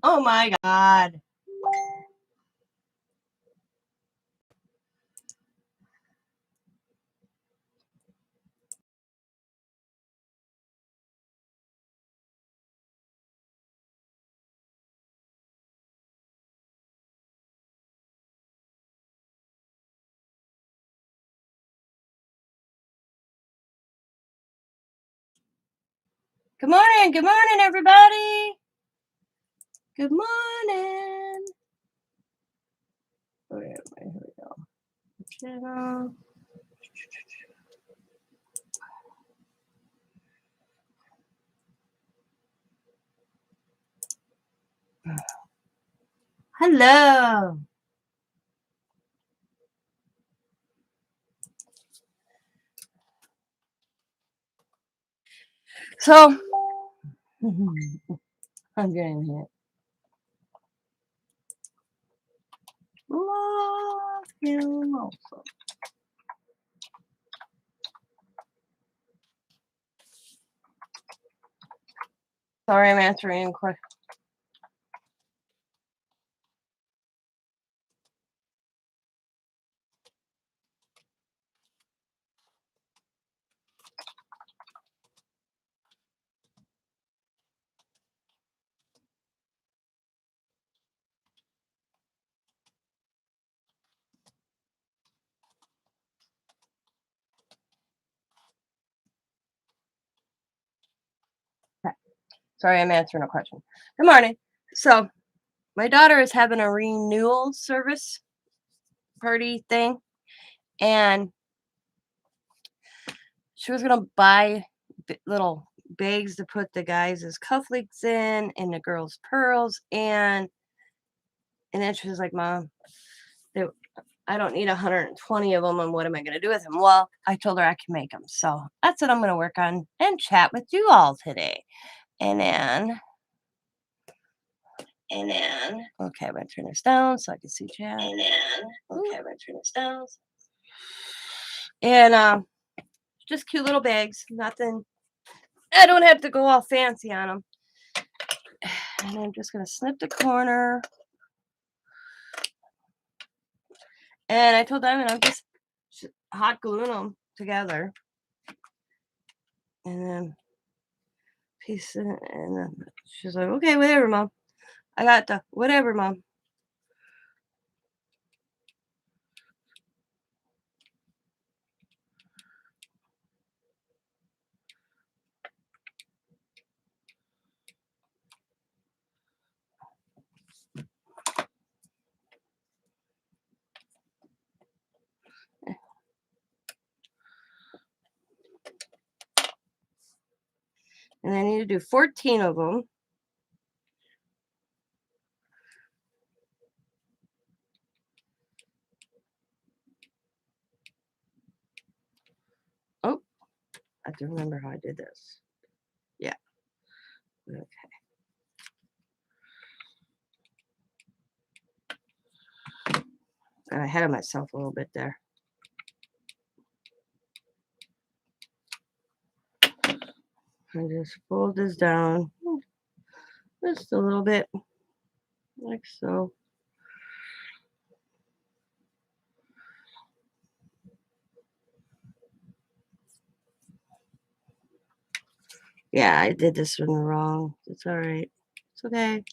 Oh my God. Good morning, everybody. Good morning. Here we go. Channel. Hello. So, I'm getting hit. Love you also. Sorry, I'm answering questions. Sorry, I'm answering a question. Good morning. So, my daughter is having a renewal service party thing, and she was gonna buy little bags to put the guys' cufflinks in and the girls' pearls, and then she was like, "Mom, I don't need 120 of them, and what am I gonna do with them?" Well, I told her I can make them, so that's what I'm gonna work on and chat with you all today. And okay, I'm gonna turn this down so I can see chat. Okay, I'm gonna turn this down. And just cute little bags, nothing. I don't have to go all fancy on them. And I'm just gonna snip the corner. And I told Dymond I'm just hot gluing them together. And then piece it, and then she's like, "Okay, whatever, Mom. I got the whatever, Mom." And I need to do 14 of them. Oh, I have to remember how I did this. Yeah. Okay. Got ahead of myself a little bit there. I just fold this down just a little bit, like so. Yeah, I did this one wrong. It's all right. It's okay.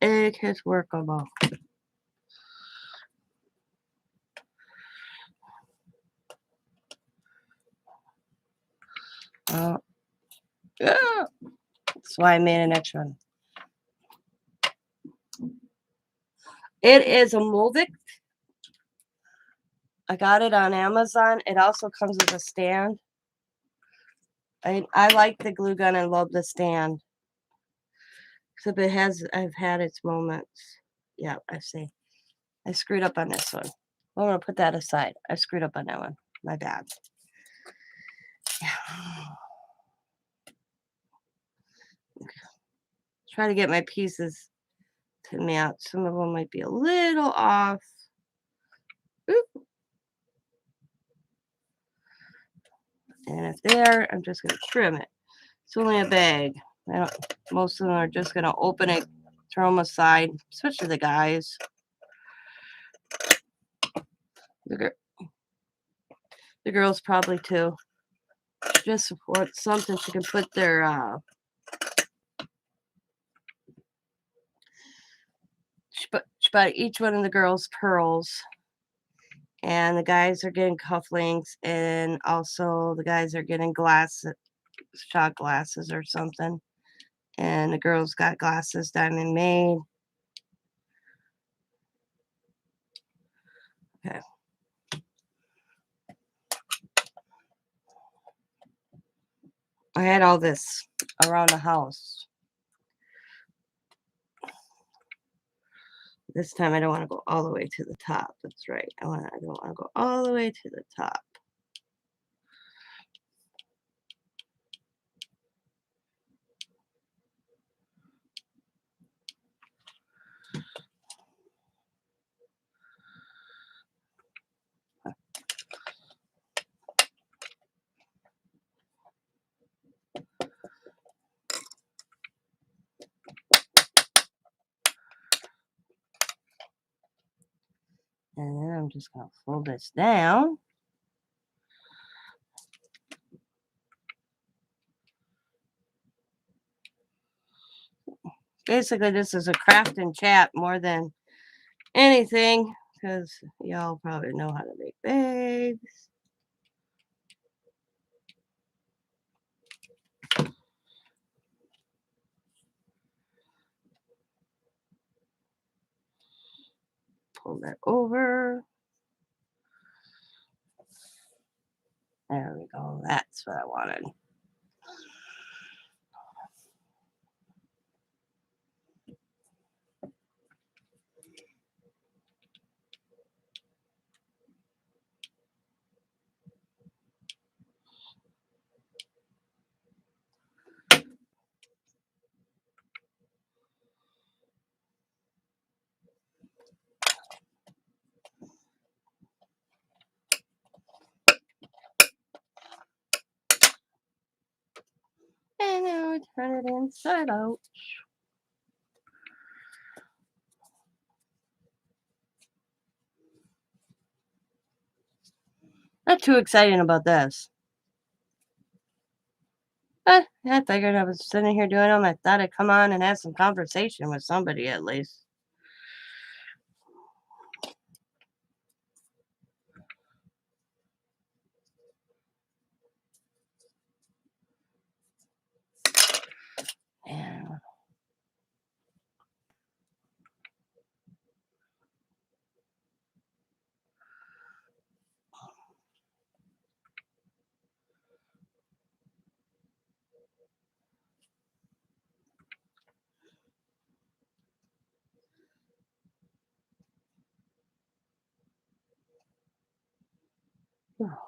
It is workable. Yeah. That's why I made an extra one. It is a Moldix. I got it on Amazon. It also comes with a stand. I like the glue gun and love the stand. Except I've had its moments. Yeah, I see. I screwed up on this one. I'm gonna put that aside. I screwed up on that one. My bad. Yeah. Try to get my pieces to match. Some of them might be a little off. Oop. And if they are, I'm just gonna trim it. It's only a bag. Most of them are just gonna open it throw them aside, especially the guys. The girls probably too. Just support something she can put their she bought each one of the girls pearls, and the guys are getting cufflinks, and also the guys are getting shot glasses or something, and the girls got glasses Dymond made. Okay. I had all this around the house. This time I don't want to go all the way to the top. That's right. I don't want to go all the way to the top. And then I'm just going to fold this down. Basically, this is a craft and chat more than anything, because y'all probably know how to make bags. Pull that over. There we go. That's what I wanted. And now I turn it inside out. Not too exciting about this. I figured I was sitting here doing them. I thought I'd come on and have some conversation with somebody at least. And oh,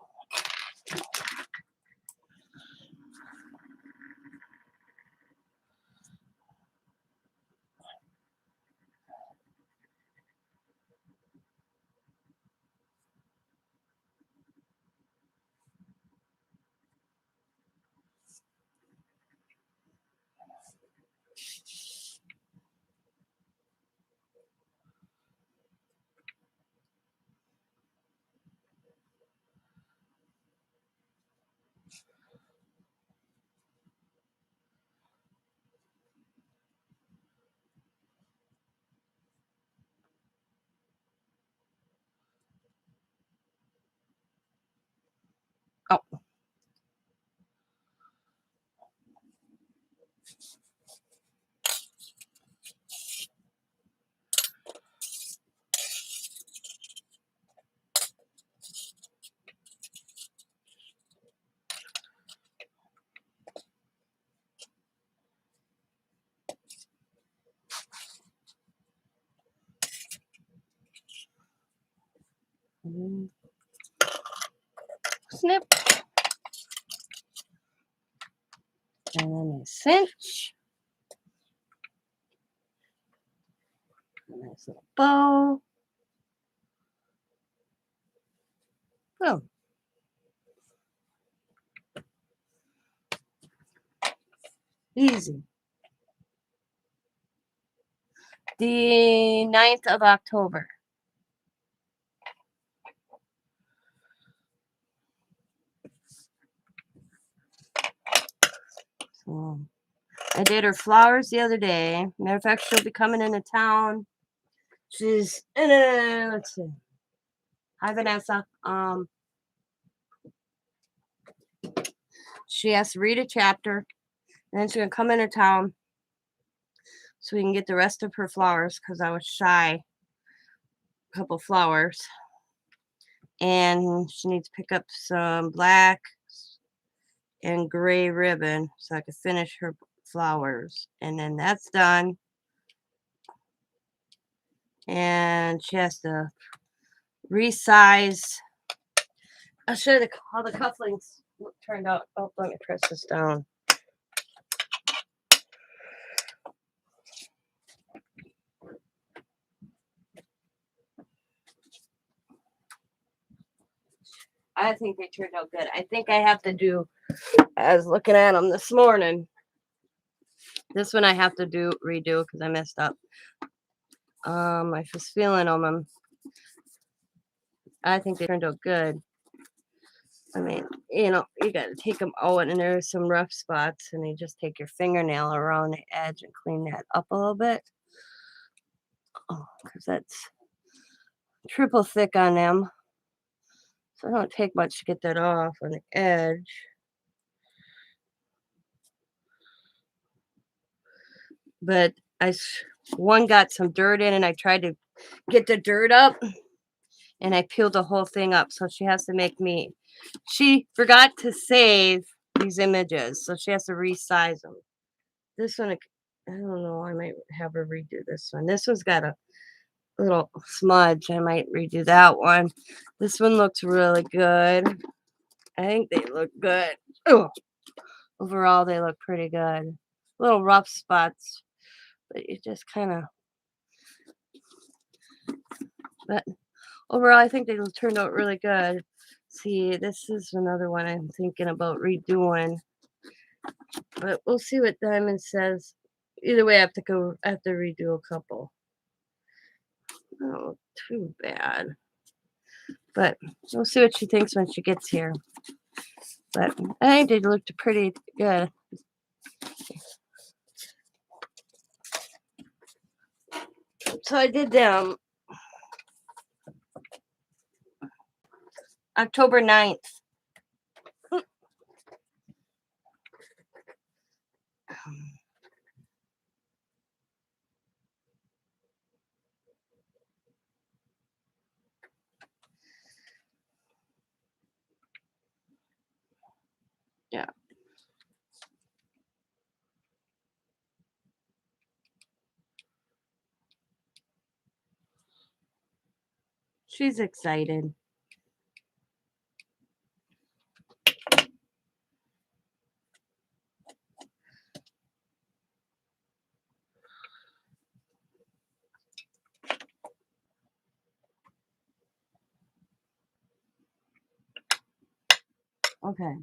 snip. And then I cinch. A nice little bow. Boom. Easy. The 9th of October. So I did her flowers the other day. Matter of fact, she'll be coming into town. She's let's see. Hi Vanessa. She has to read a chapter, and then she's gonna come into town so we can get the rest of her flowers because I was shy a couple flowers. And she needs to pick up some black and gray ribbon so I can finish her flowers. And then that's done. And she has to resize. I'll show you how the cufflinks turned out. Oh, let me press this down. I think they turned out good. I think I have to do, I was looking at them this morning. This one I have to redo because I messed up. I was feeling them. I think they turned out good. I mean, you got to take them out, and there's some rough spots, and you just take your fingernail around the edge and clean that up a little bit. Oh, because that's triple thick on them. So it don't take much to get that off on the edge. But one got some dirt in, and I tried to get the dirt up, and I peeled the whole thing up. So she has to make me. She forgot to save these images, so she has to resize them. This one, I don't know. I might have her redo this one. This one's got a little smudge. I might redo that one. This one looks really good. I think they look good. Ugh. Overall, they look pretty good. Little rough spots, but you just kind of. But overall, I think they turned out really good. See, this is another one I'm thinking about redoing. But we'll see what Dymond says. Either way, I have to redo a couple. Oh, too bad. But we'll see what she thinks when she gets here. But I think they looked pretty good. So I did them October 9th. Yeah. She's excited. Okay.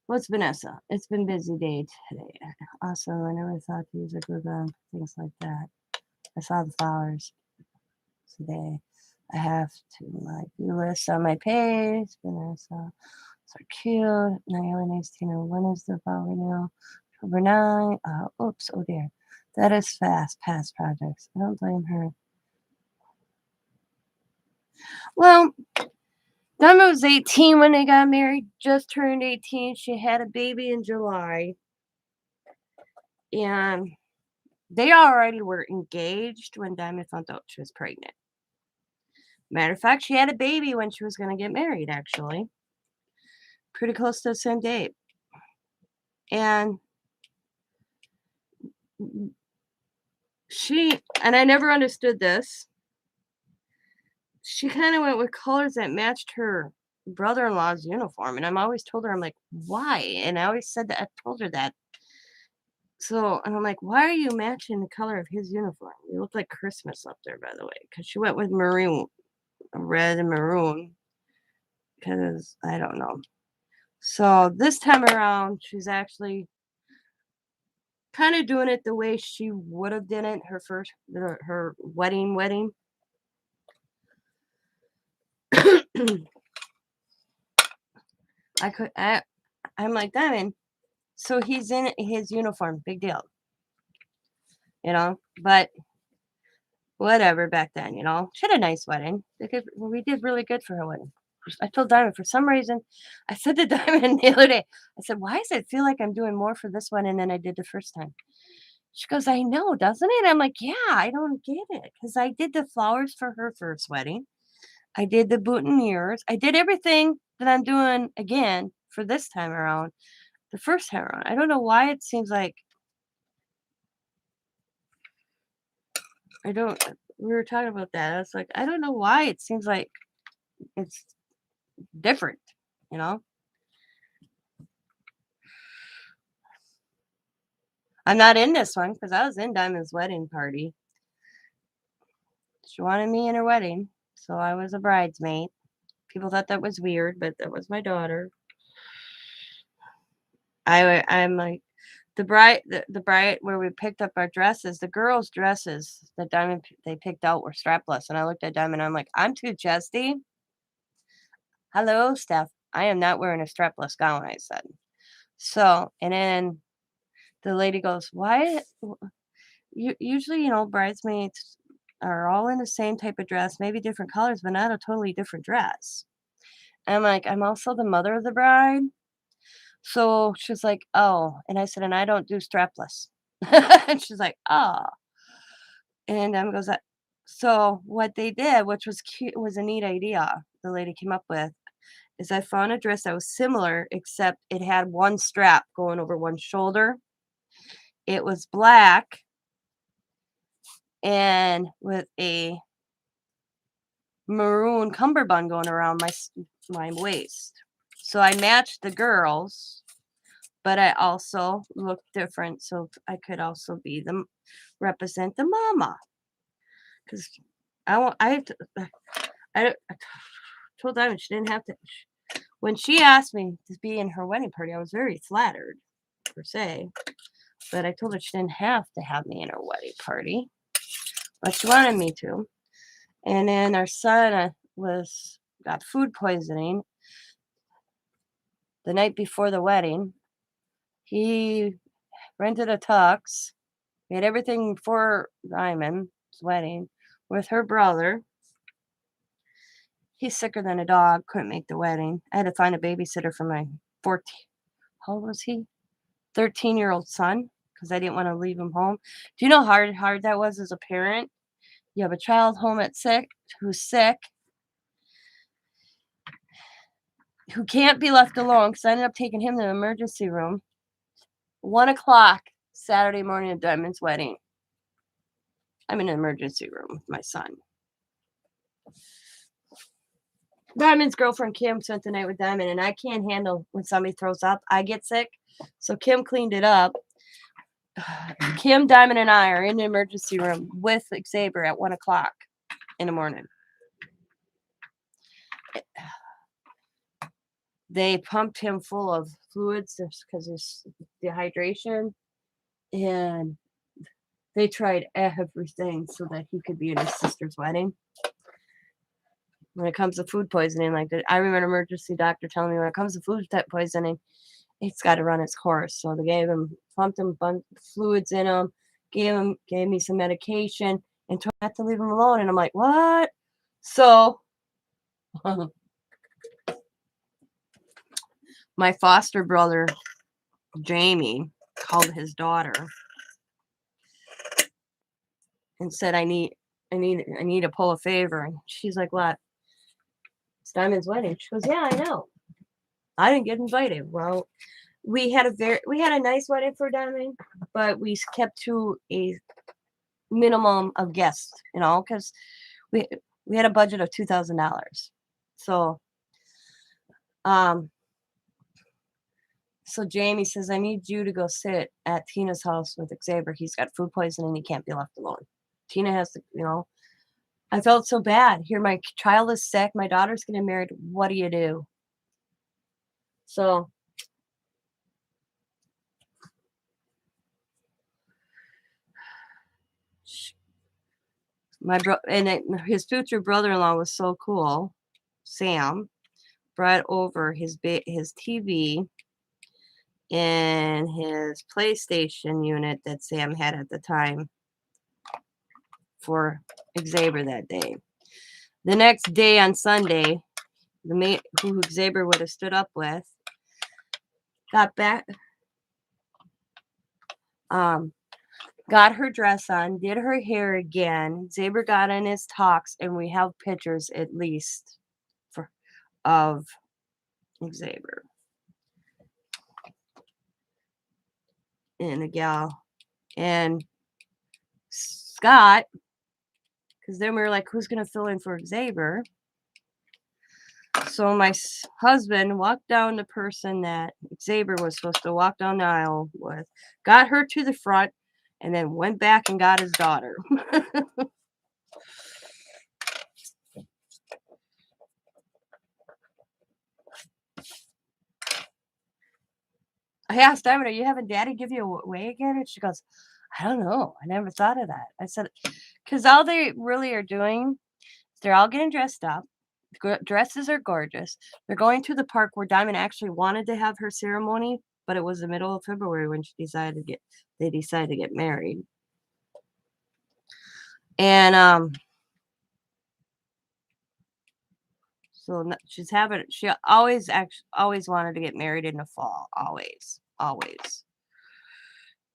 What's Vanessa? It's been a busy day today. Also, I never thought to use a glue gun, things like that. I saw the flowers today. I have to my do list on my page. Vanessa, so cute. Naomi needs to know when is the fall renewal? October 9. Oops, oh dear. That is fast. Past projects. I don't blame her. Well, Donna was 18 when they got married, just turned 18. She had a baby in July. And they already were engaged when Diamond found out she was pregnant. Matter of fact, she had a baby when she was going to get married, actually. Pretty close to the same date. And I never understood this. She kind of went with colors that matched her brother-in-law's uniform. And I'm always told her, I'm like, why? And I always said that, I told her that. So, and I'm like, why are you matching the color of his uniform? You look like Christmas up there, by the way. Because she went with maroon, red and maroon. Because, I don't know. So, this time around, she's actually kind of doing it the way she would have done it her wedding. I could I'm like, Diamond, so he's in his uniform, big deal, but whatever back then, She had a nice wedding. We did really good for her wedding. I told Diamond for some reason, I said to Diamond the other day, I said, "Why does it feel like I'm doing more for this wedding than I did the first time?" She goes, "I know, doesn't it?" I'm like, "Yeah, I don't get it because I did the flowers for her first wedding. I did the boutonnieres. I did everything that I'm doing again for this time around, the first time around. I don't know why it seems like I don't we were talking about that. I was like, I don't know why it seems like it's different, you know? I'm not in this one because I was in Diamond's wedding party. She wanted me in her wedding, so I was a bridesmaid. People thought that was weird, but that was my daughter. I'm like the bride where we picked up our dresses, the girls' dresses that they picked out were strapless, and I looked at Diamond, I'm like, "I'm too chesty. Hello, Steph. I am not wearing a strapless gown," I said. So, and then the lady goes, "Why? Usually, bridesmaids are all in the same type of dress, maybe different colors, but not a totally different dress." And I'm like, "I'm also the mother of the bride." So she's like, "Oh," and I said, "And I don't do strapless." And she's like, "Oh." And goes, So what they did, which was cute, was a neat idea the lady came up with, is I found a dress that was similar, except it had one strap going over one shoulder. It was black and with a maroon cummerbund going around my waist. So I matched the girls, but I also looked different, so I could also represent the mama. Because I want I told Diamond she didn't have to. When she asked me to be in her wedding party, I was very flattered, per se. But I told her she didn't have to have me in her wedding party, but she wanted me to. And then our son got food poisoning the night before the wedding. He rented a tux. We had everything for Diamond's wedding with her brother. He's sicker than a dog, couldn't make the wedding. I had to find a babysitter for my 14, how old was he? 13-year-old son, because I didn't want to leave him home. Do you know how hard that was as a parent? You have a child home who's sick, who can't be left alone, because I ended up taking him to the emergency room. 1:00 Saturday morning of Diamond's wedding. I'm in an emergency room with my son. Diamond's girlfriend Kim spent the night with Diamond, and I can't handle when somebody throws up. I get sick. So Kim cleaned it up. Kim, Diamond, and I are in the emergency room with Xavier at 1:00 in the morning. They pumped him full of fluids because of dehydration, and they tried everything so that he could be in his sister's wedding. When it comes to food poisoning, I remember an emergency doctor telling me when it comes to food poisoning, it's got to run its course. So they pumped him fluids in him, gave me some medication, and told me not to leave him alone. And I'm like, what? So my foster brother, Jamie, called his daughter and said, I need to pull a favor. And she's like, what? It's Diamond's wedding. She goes, yeah, I know. I didn't get invited. Well, we had a nice wedding for Diamond, but we kept to a minimum of guests, because we had a budget of $2,000. So Jamie says, I need you to go sit at Tina's house with Xavier. He's got food poisoning. He can't be left alone. Tina has to, I felt so bad. Here, my child is sick. My daughter's getting married. What do you do? So his future brother-in-law was so cool. Sam brought over his TV and his PlayStation unit that Sam had at the time for Xavier that day. The next day on Sunday, the mate who Xavier would have stood up with got back, got her dress on, did her hair again. Xavier got in his talks, and we have pictures at least of Xavier and a gal and Scott, because then we were like, who's gonna fill in for Xavier? So my husband walked down the person that Xavier was supposed to walk down the aisle with, got her to the front, and then went back and got his daughter. I asked Dymond, are you having Daddy give you away again? And she goes, I don't know. I never thought of that. I said, because all they really are doing, they're all getting dressed up. Dresses are gorgeous. They're going to the park where Dymond actually wanted to have her ceremony, but it was the middle of February when they decided to get married. And so she always wanted to get married in the fall, always.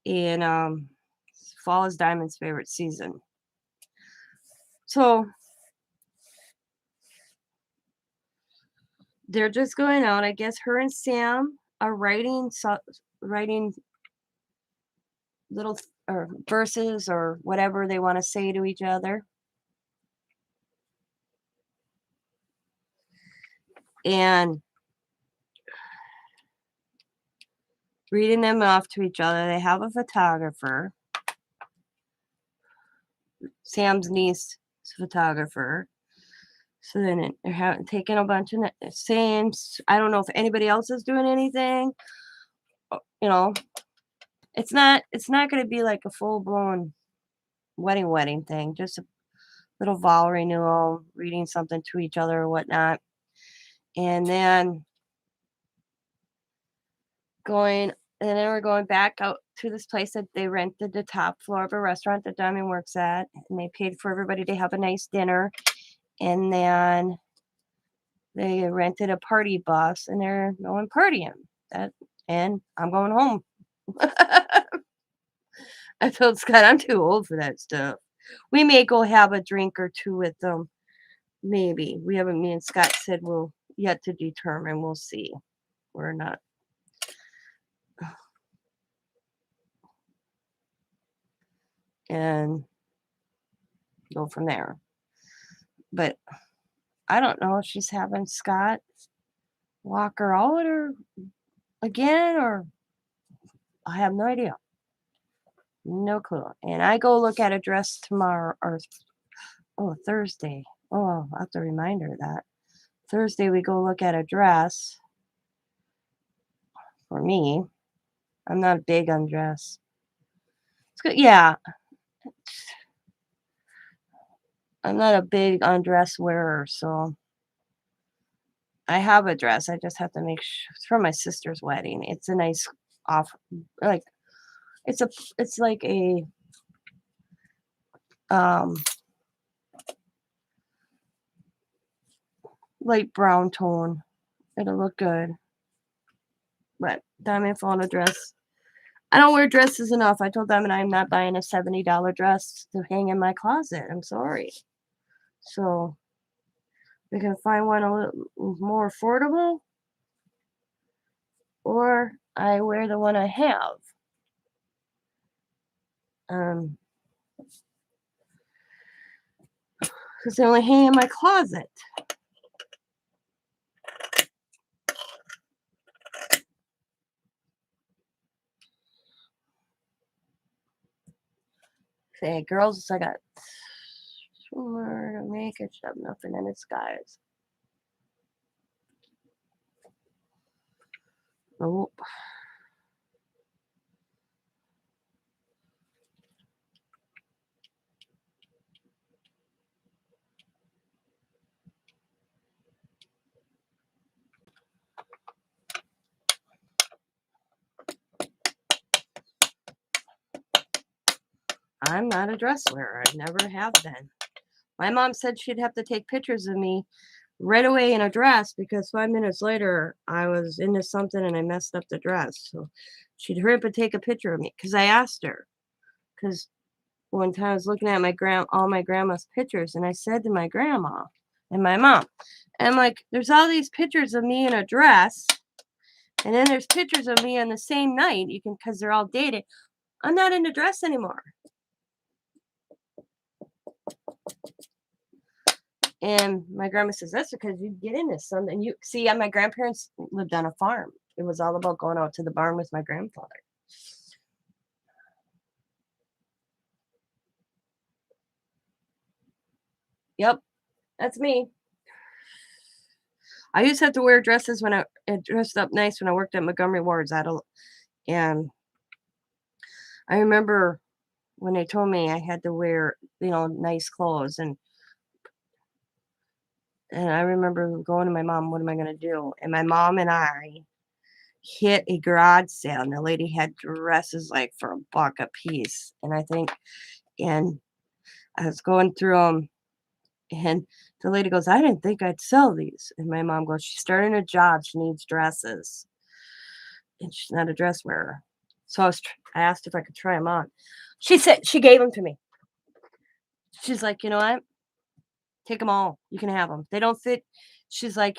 And fall is Dymond's favorite season. So they're just going out. I guess her and Sam are writing little or verses or whatever they want to say to each other. And reading them off to each other. They have a photographer. Sam's niece is a photographer. So then they're taking a bunch of Sam's. I don't know if anybody else is doing anything. You know, it's not going to be like a full blown wedding thing. Just a little vow renewal, reading something to each other or whatnot, and then we're going back out to this place that they rented the top floor of a restaurant that Dymond works at, and they paid for everybody to have a nice dinner. And then they rented a party bus, and they're going partying. And I'm going home. I told Scott I'm too old for that stuff. We may go have a drink or two with them. Maybe. We haven't, me and Scott said we'll yet to determine. We'll see. We're not. And go from there. But I don't know if she's having Scott walk her out or again, or I have no idea. No clue. And I go look at a dress tomorrow or Thursday. Oh, I'll have to remind her that. Thursday we go look at a dress for me. I'm not big on dress. It's good. Yeah. I'm not a big on dress wearer, so I have a dress. I just have to make sure it's for my sister's wedding. It's a nice like it's like a light brown tone. It'll look good. But Dymond found a dress. I don't wear dresses enough. I told Dymond I'm not buying a $70 dress to hang in my closet. I'm sorry. So we can find one a little more affordable, or I wear the one I have. Because they only hang in my closet. Say, girls, I got swimwear to make it, shove nothing in its guys. Oh. I'm not a dress wearer. I never have been. My mom said she'd have to take pictures of me right away in a dress because 5 minutes later I was into something and I messed up the dress. So she'd hurry up and take a picture of me because I asked her. Because one time I was looking at all my grandma's pictures and I said to my grandma and my mom, and like, there's all these pictures of me in a dress, and then there's pictures of me on the same night. You can because they're all dated. I'm not in the dress anymore. And my grandma says, "That's because you get into something." You see, my grandparents lived on a farm. It was all about going out to the barn with my grandfather. Yep, that's me. I used to have to wear dresses when I dressed up nice when I worked at Montgomery Ward's. And I remember when they told me I had to wear, nice clothes, and I remember going to my mom, "What am I gonna do?" And my mom and I hit a garage sale, and the lady had dresses, like, for a buck a piece, and I was going through them, and the lady goes, "I didn't think I'd sell these," and my mom goes, "She's starting a job, she needs dresses, and she's not a dress wearer." So I asked if I could try them on. She gave them to me. She's like, "You know what? Take them all. You can have them. They don't fit." She's like,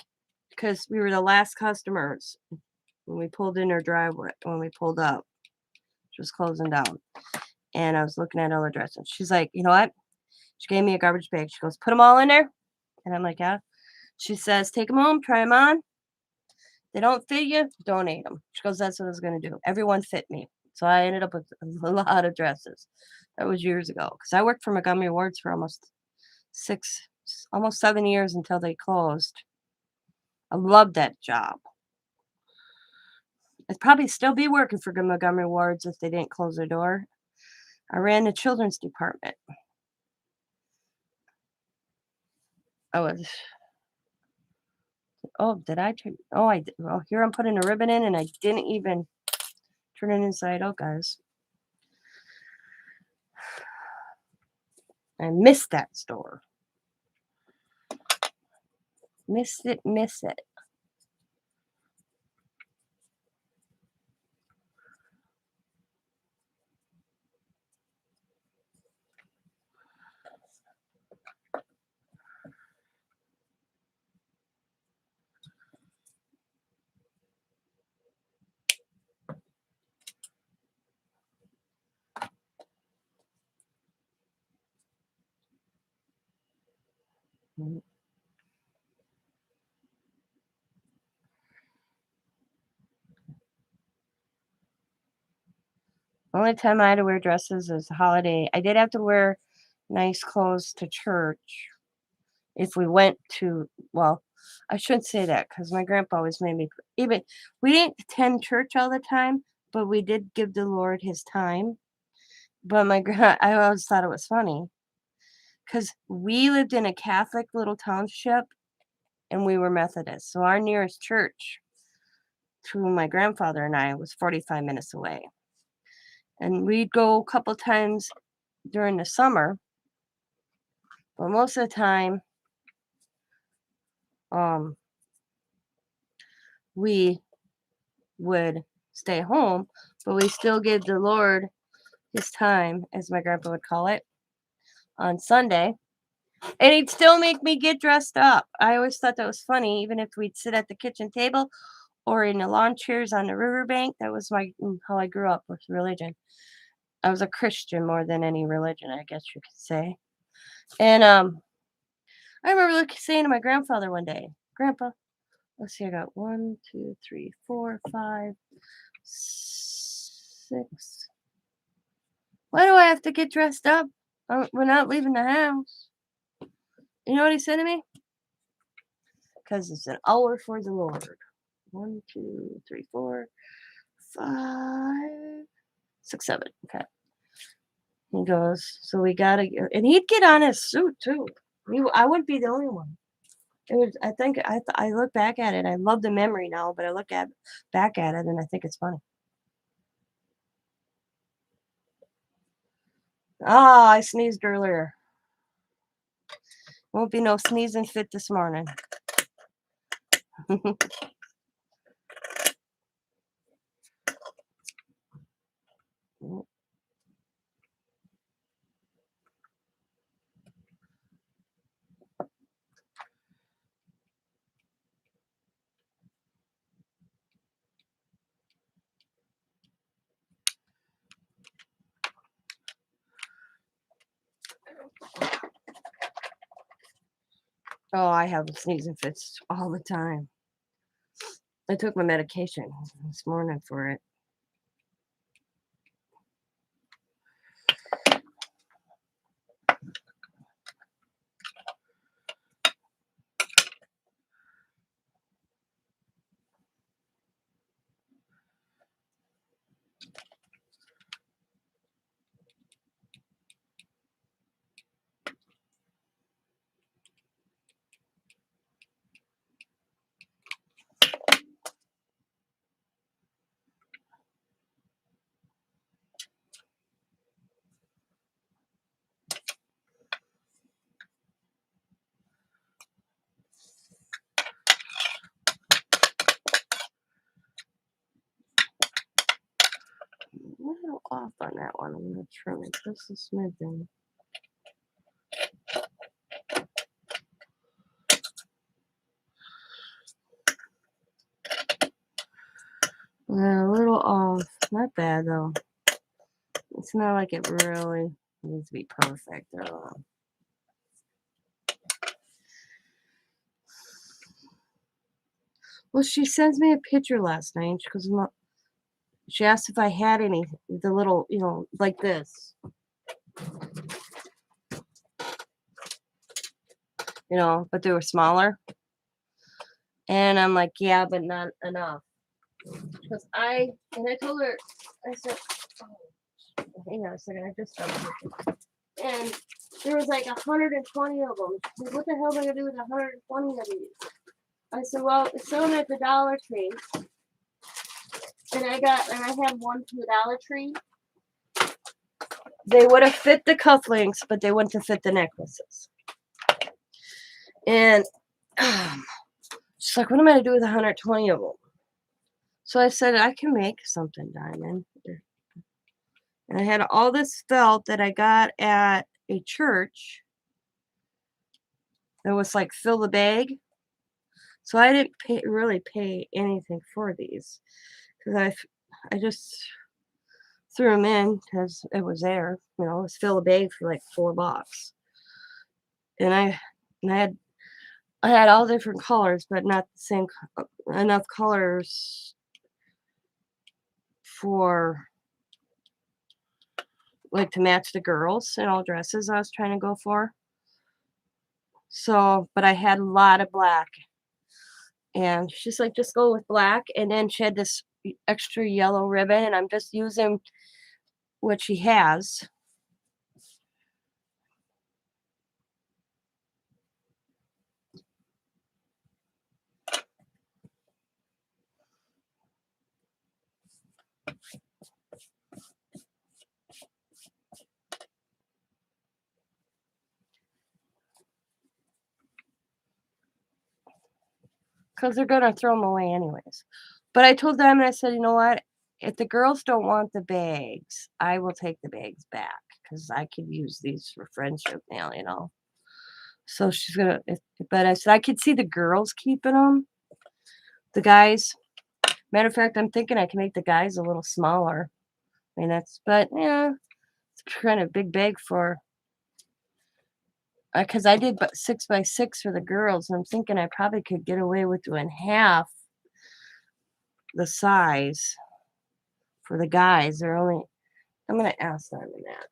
"'Cause we were the last customers when we pulled in her driveway when we pulled up. She was closing down, and I was looking at all her dresses. She's like, "You know what?" She gave me a garbage bag. She goes, "Put them all in there?" And I'm like, "Yeah." She says, "Take them home, try them on. They don't fit you, donate them." She goes, "That's what I was gonna do." Everyone fit me. So I ended up with a lot of dresses. That was years ago because I worked for Montgomery Wards for almost 7 years until they closed. I loved that job. I'd probably still be working for Montgomery Wards if they didn't close their door. I ran the children's department. I was Oh, did I turn oh, I did well, here I'm putting a ribbon in, and I didn't even turn it inside out, guys. I missed that store. Missed it, miss it. Mm. Only time I had to wear dresses is a holiday. I did have to wear nice clothes to church if we went to well, I shouldn't say that because my grandpa always made me even we didn't attend church all the time, but we did give the Lord his time. But I always thought it was funny because we lived in a Catholic little township and we were Methodist. So our nearest church to my grandfather and I was 45 minutes away. And we'd go a couple times during the summer, but most of the time, um, we would stay home, but we still give the Lord his time, as my grandpa would call it, on Sunday. And he'd still make me get dressed up. I always thought that was funny, even if we'd sit at the kitchen table or in the lawn chairs on the riverbank. That was how I grew up with religion. I was a Christian more than any religion, I guess you could say. And I remember saying to my grandfather one day, "Grandpa, let's see, I got one, two, three, four, five, six. Why do I have to get dressed up? We're not leaving the house." You know what he said to me? Because it's an hour for the Lord. One, two, three, four, five, six, seven. Okay. He goes, "So we gotta," and he'd get on his suit too. I wouldn't be the only one. It was. I think I look back at it. I love the memory now, but I look at back at it and I think it's funny. Ah, I sneezed earlier. Won't be no sneezing fit this morning. Oh, I have sneezing fits all the time. I took my medication this morning for it. A little off on that one. I'm gonna trim it just a smidgen. Yeah, a little off. Not bad though. It's not like it really needs to be perfect at all. Well, she sends me a picture last night because she asked if I had any, the little, like this, but they were smaller. And I'm like, yeah, but not enough. Because and I told her, I said, oh, hang on a second, I just started. And there was like 120 of them. She said, what the hell am I going to do with 120 of these? I said, well, it's selling at the Dollar Tree. And I have one from the Dollar Tree. They would have fit the cufflinks, but they wouldn't have fit the necklaces. And she's like, what am I going to do with 120 of them? So I said, I can make something, Dymond. And I had all this felt that I got at a church that was like fill the bag. So I didn't really pay anything for these because I just threw them in because it was there. It was fill the bag for like $4. And I had all different colors, but not the same enough colors for like to match the girls dresses I was trying to go for. So, but I had a lot of black. And she's like, just go with black. And then she had this extra yellow ribbon, and I'm just using what she has. Because they're going to throw them away anyways. But I told them, and I said, you know what? If the girls don't want the bags, I will take the bags back because I could use these for friendship now. So she's going to, but I said, I could see the girls keeping them. The guys, matter of fact, I'm thinking I can make the guys a little smaller. I mean, but yeah, it's kind of big bag for, because I did 6x6 for the girls. And I'm thinking I probably could get away with doing half the size for the guys. I'm going to ask them that.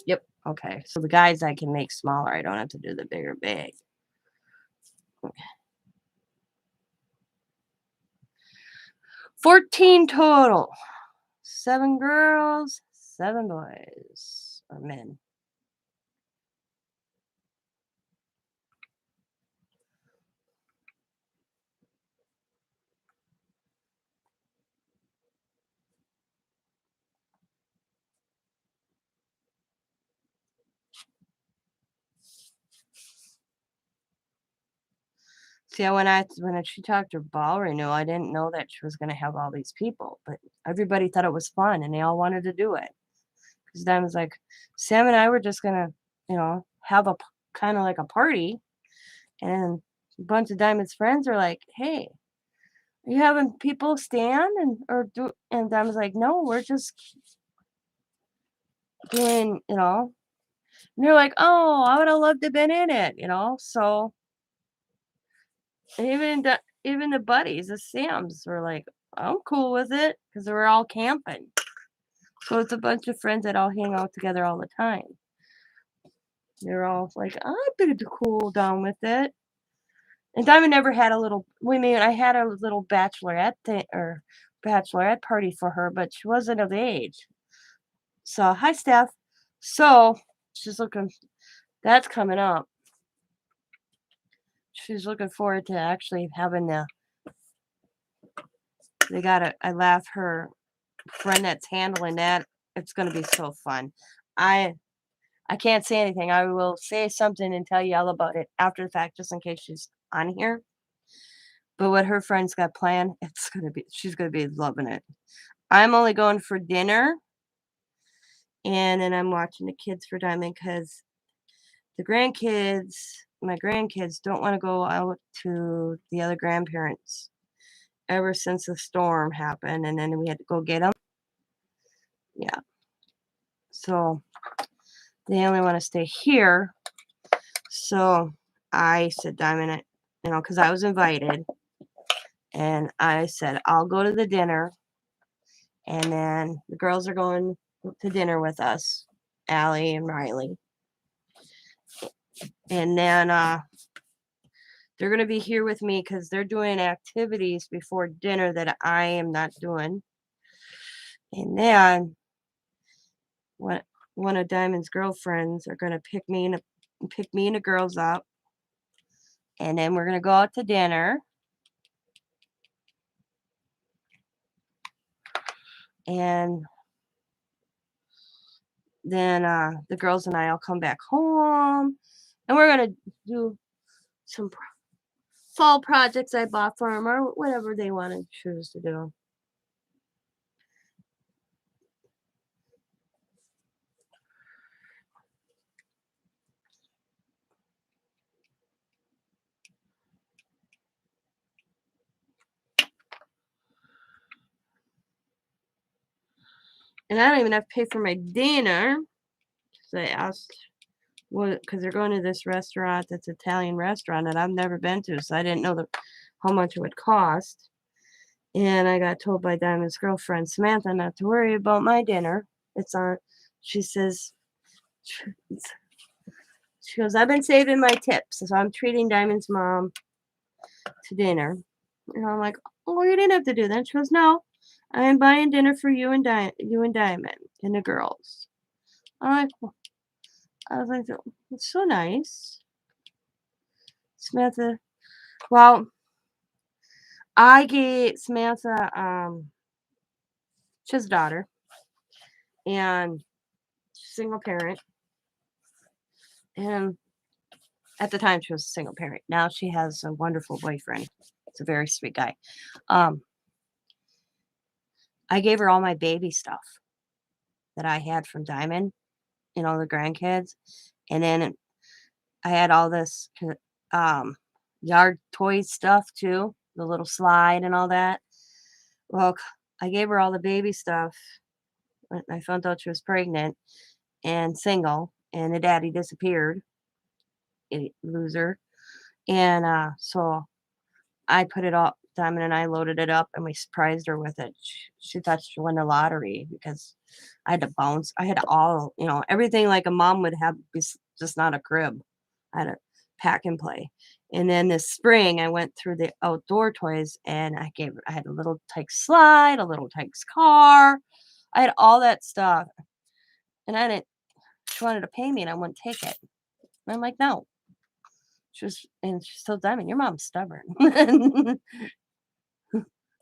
Yep. Okay. So the guys I can make smaller. I don't have to do the bigger bag. 14 total. 7 girls, 7 boys or men. See, when she talked her ball renewal, I didn't know that she was gonna have all these people, but everybody thought it was fun and they all wanted to do it. 'Cause then was like, Sam and I were just gonna, have a kind of like a party, and a bunch of Diamond's friends are like, "Hey, are you having people stand and or do?" And Diamond's like, "No, we're just doing, And they're like, "Oh, I would have loved to been in it." So even the buddies, the Sams were like, "I'm cool with it," because they were all camping. So it's a bunch of friends that all hang out together all the time. They're all like, "I'm gonna cool down with it." And Diamond never had a little we mean, I had a little bachelorette thing or bachelorette party for her, but she wasn't of age. So, hi, Steph. So, she's looking that's coming up. She's looking forward to actually having they gotta I laugh her friend that's handling that. It's gonna be so fun. I I can't say anything. I will say something and tell you all about it after the fact just in case she's on here. But what her friends got planned, she's gonna be loving it. I'm only going for dinner, and then I'm watching the kids for Diamond because my grandkids don't wanna go out to the other grandparents ever since the storm happened, and then we had to go get them. Yeah, so they only wanna stay here. So I said, "Diamond," because I was invited, and I said, "I'll go to the dinner, and then the girls are going to dinner with us, Allie and Riley. And then they're going to be here with me because they're doing activities before dinner that I am not doing. And then one one of Diamond's girlfriends are going to pick me and the girls up, and then we're going to go out to dinner. And then the girls and I will come back home, and we're going to do some fall projects I bought for them or whatever they want to choose to do. And I don't even have to pay for my dinner because I asked what because they're going to this restaurant that's Italian restaurant that I've never been to, so I didn't know how much it would cost. And I got told by Diamond's girlfriend Samantha not to worry about my dinner. It's on. She says, she goes, "I've been saving my tips, so I'm treating Diamond's mom to dinner." And I'm like, "Oh, you didn't have to do that." She goes, "No, I'm buying dinner for you and Diamond and the girls." I'm like, I was like, "It's so nice." Samantha, well, I gave Samantha, she has a daughter, and she's a single parent. And at the time, she was a single parent. Now she has a wonderful boyfriend. It's a very sweet guy. Um, I gave her all my baby stuff that I had from Diamond, the grandkids. And then I had all this um, yard toy stuff too, the little slide and all that. Well, I gave her all the baby stuff when I found out she was pregnant and single, and the daddy disappeared, idiot loser. And so I put it all. Diamond and I loaded it up, and we surprised her with it. She thought she won the lottery because I had to bounce. I had all, everything like a mom would have, just not a crib. I had a pack and play. And then this spring, I went through the outdoor toys, and I had a little Tyke's slide, a little Tyke's car. I had all that stuff, and I didn't. She wanted to pay me, and I wouldn't take it. And I'm like, no. And she's still Diamond. Your mom's stubborn.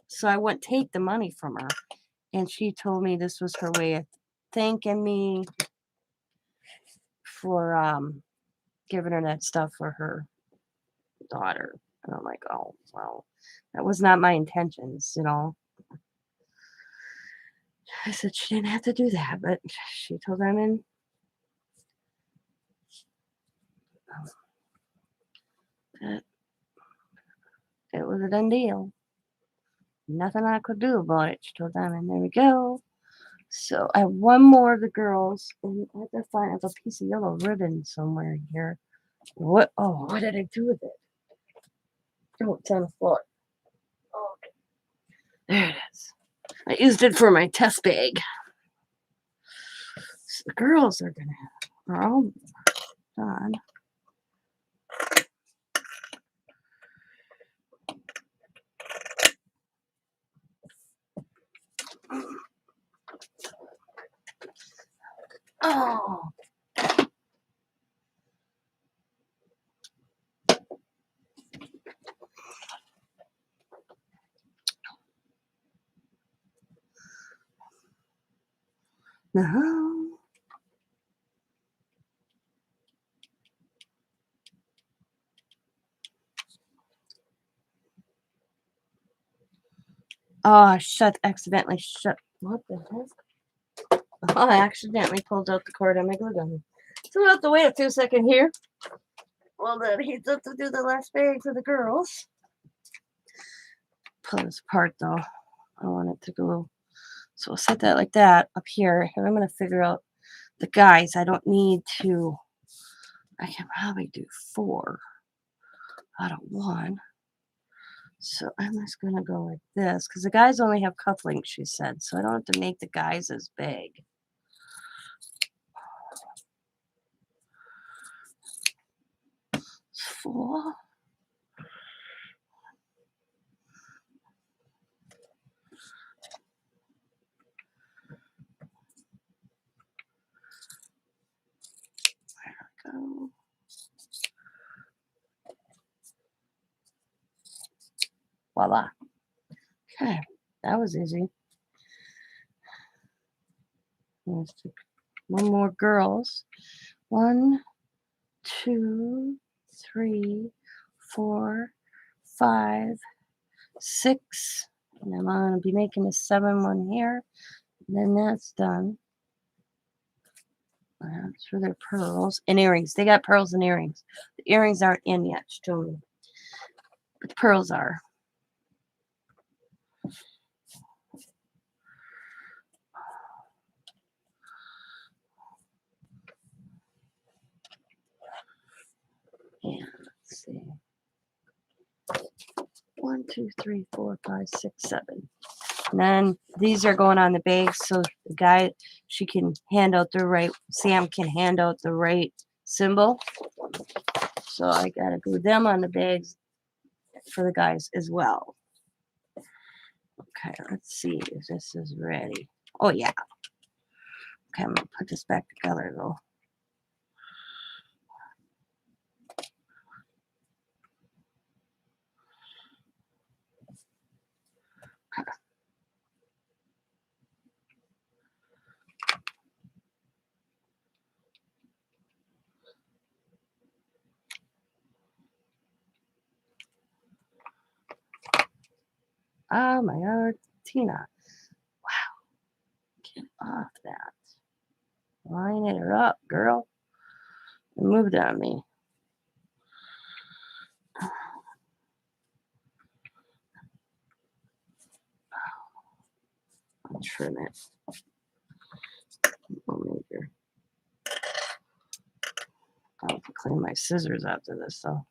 So I wouldn't take the money from her. And she told me this was her way of thanking me for giving her that stuff for her daughter. And I'm like, oh, well, that was not my intentions. I said she didn't have to do that, but she told them that it was a done deal. Nothing I could do about it. She told them, and there we go. So I have one more of the girls, and I have to find a piece of yellow ribbon somewhere here. What? Oh, what did I do with it? Oh, it's on the floor. Oh, there it is. I used it for my test bag. So the girls are all done. Oh. No. Oh, I accidentally shut. What the heck? Oh, I accidentally pulled out the cord on my glue gun. So we'll have to wait a few seconds here. Well, that heats up to do the last bag for the girls. Pull this apart though. I want it to go. So we'll set that like that up here. And I'm going to figure out the guys. I don't need to. I can probably do 4 out of 1. So I'm just going to go like this because the guys only have cufflinks, she said. So I don't have to make the guys as big. Four. There we go. Voila. Okay, that was easy. Let's take one more girls. 1, 2, 3, 4, 5, 6. And I'm going to be making a 7 one here. And then that's done. That's for their pearls and earrings. They got pearls and earrings. The earrings aren't in yet, she told me. But the pearls are. Yeah, let's see. 1, 2, 3, 4, 5, 6, 7. And then these are going on the bag, so the guy, Sam can hand out the right symbol. So I gotta glue them on the bags for the guys as well. Okay, let's see if this is ready. Oh yeah. Okay, I'm gonna put this back together though. Oh my God, Tina. Wow. Get off that. Line it up, girl. Move it on me. I'll trim it. I'll have to clean my scissors after this, though.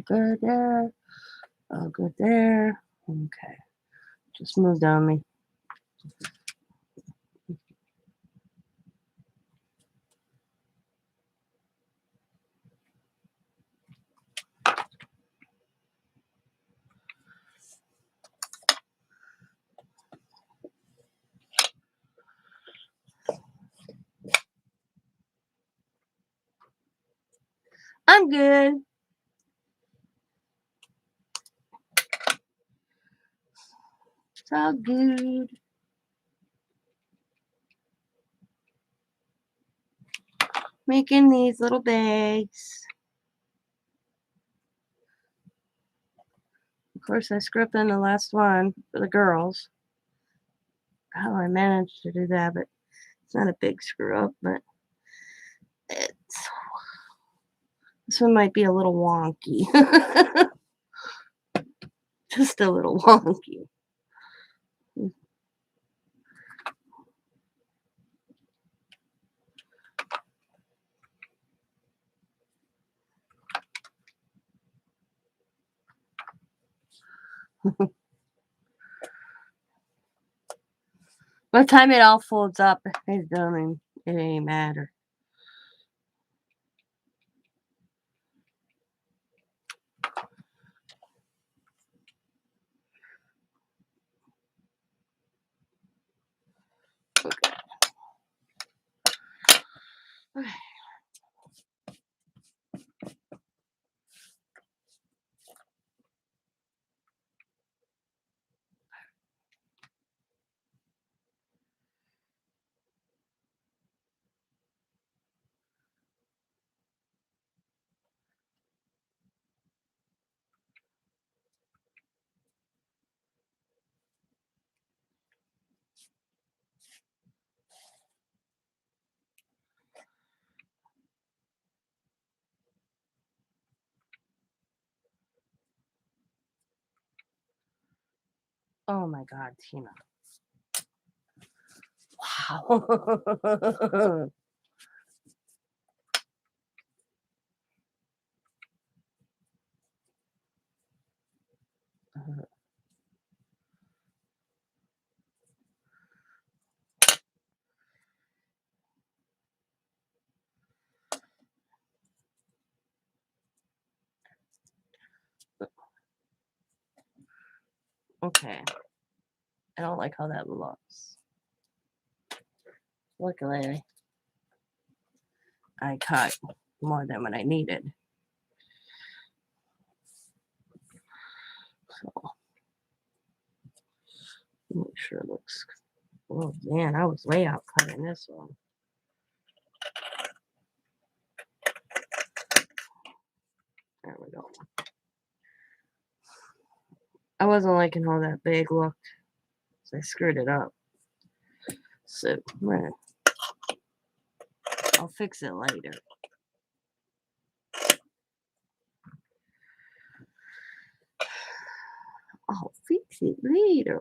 good there. All good there. Okay. Just moved on me. I'm good. It's all good. Making these little bags. Of course, I screwed in the last one for the girls. How I managed to do that, but it's not a big screw up, but it's this one might be a little wonky. Just a little wonky. By the time it all folds up, it doesn't it ain't matter. Okay. Oh my God, Tina. Wow. Okay. I don't like how that looks. Luckily, I cut more than what I needed. So, make sure it looks. Oh man, I was way out cutting this one. There we go. I wasn't liking how that bag looked, so I screwed it up. So, I'll fix it later. I'll fix it later.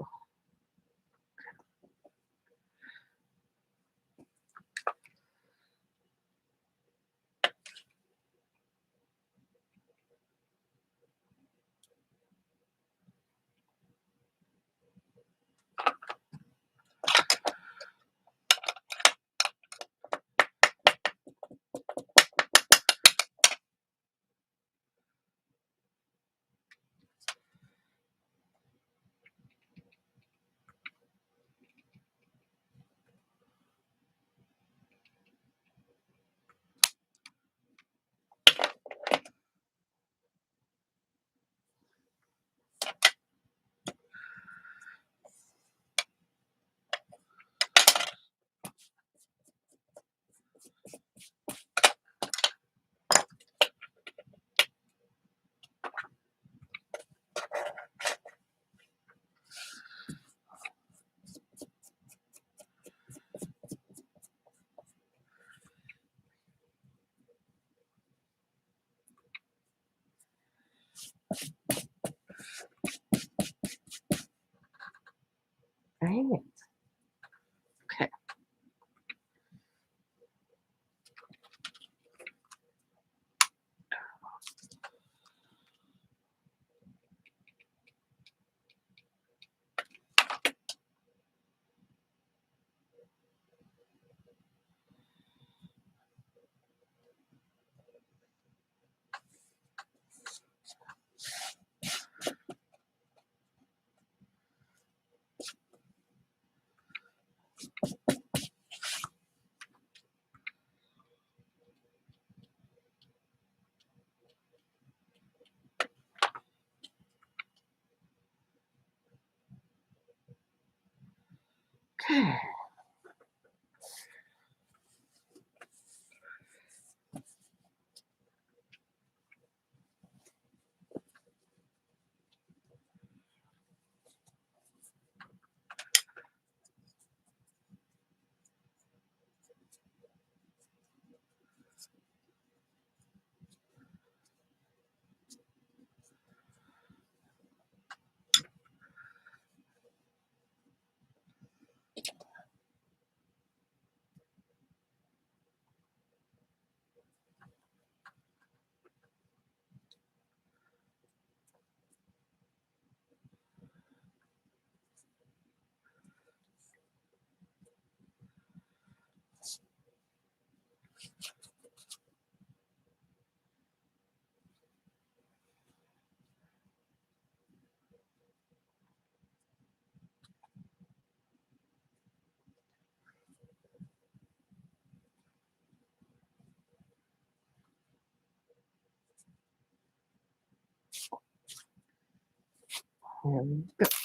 Dang it. Okay. Okay.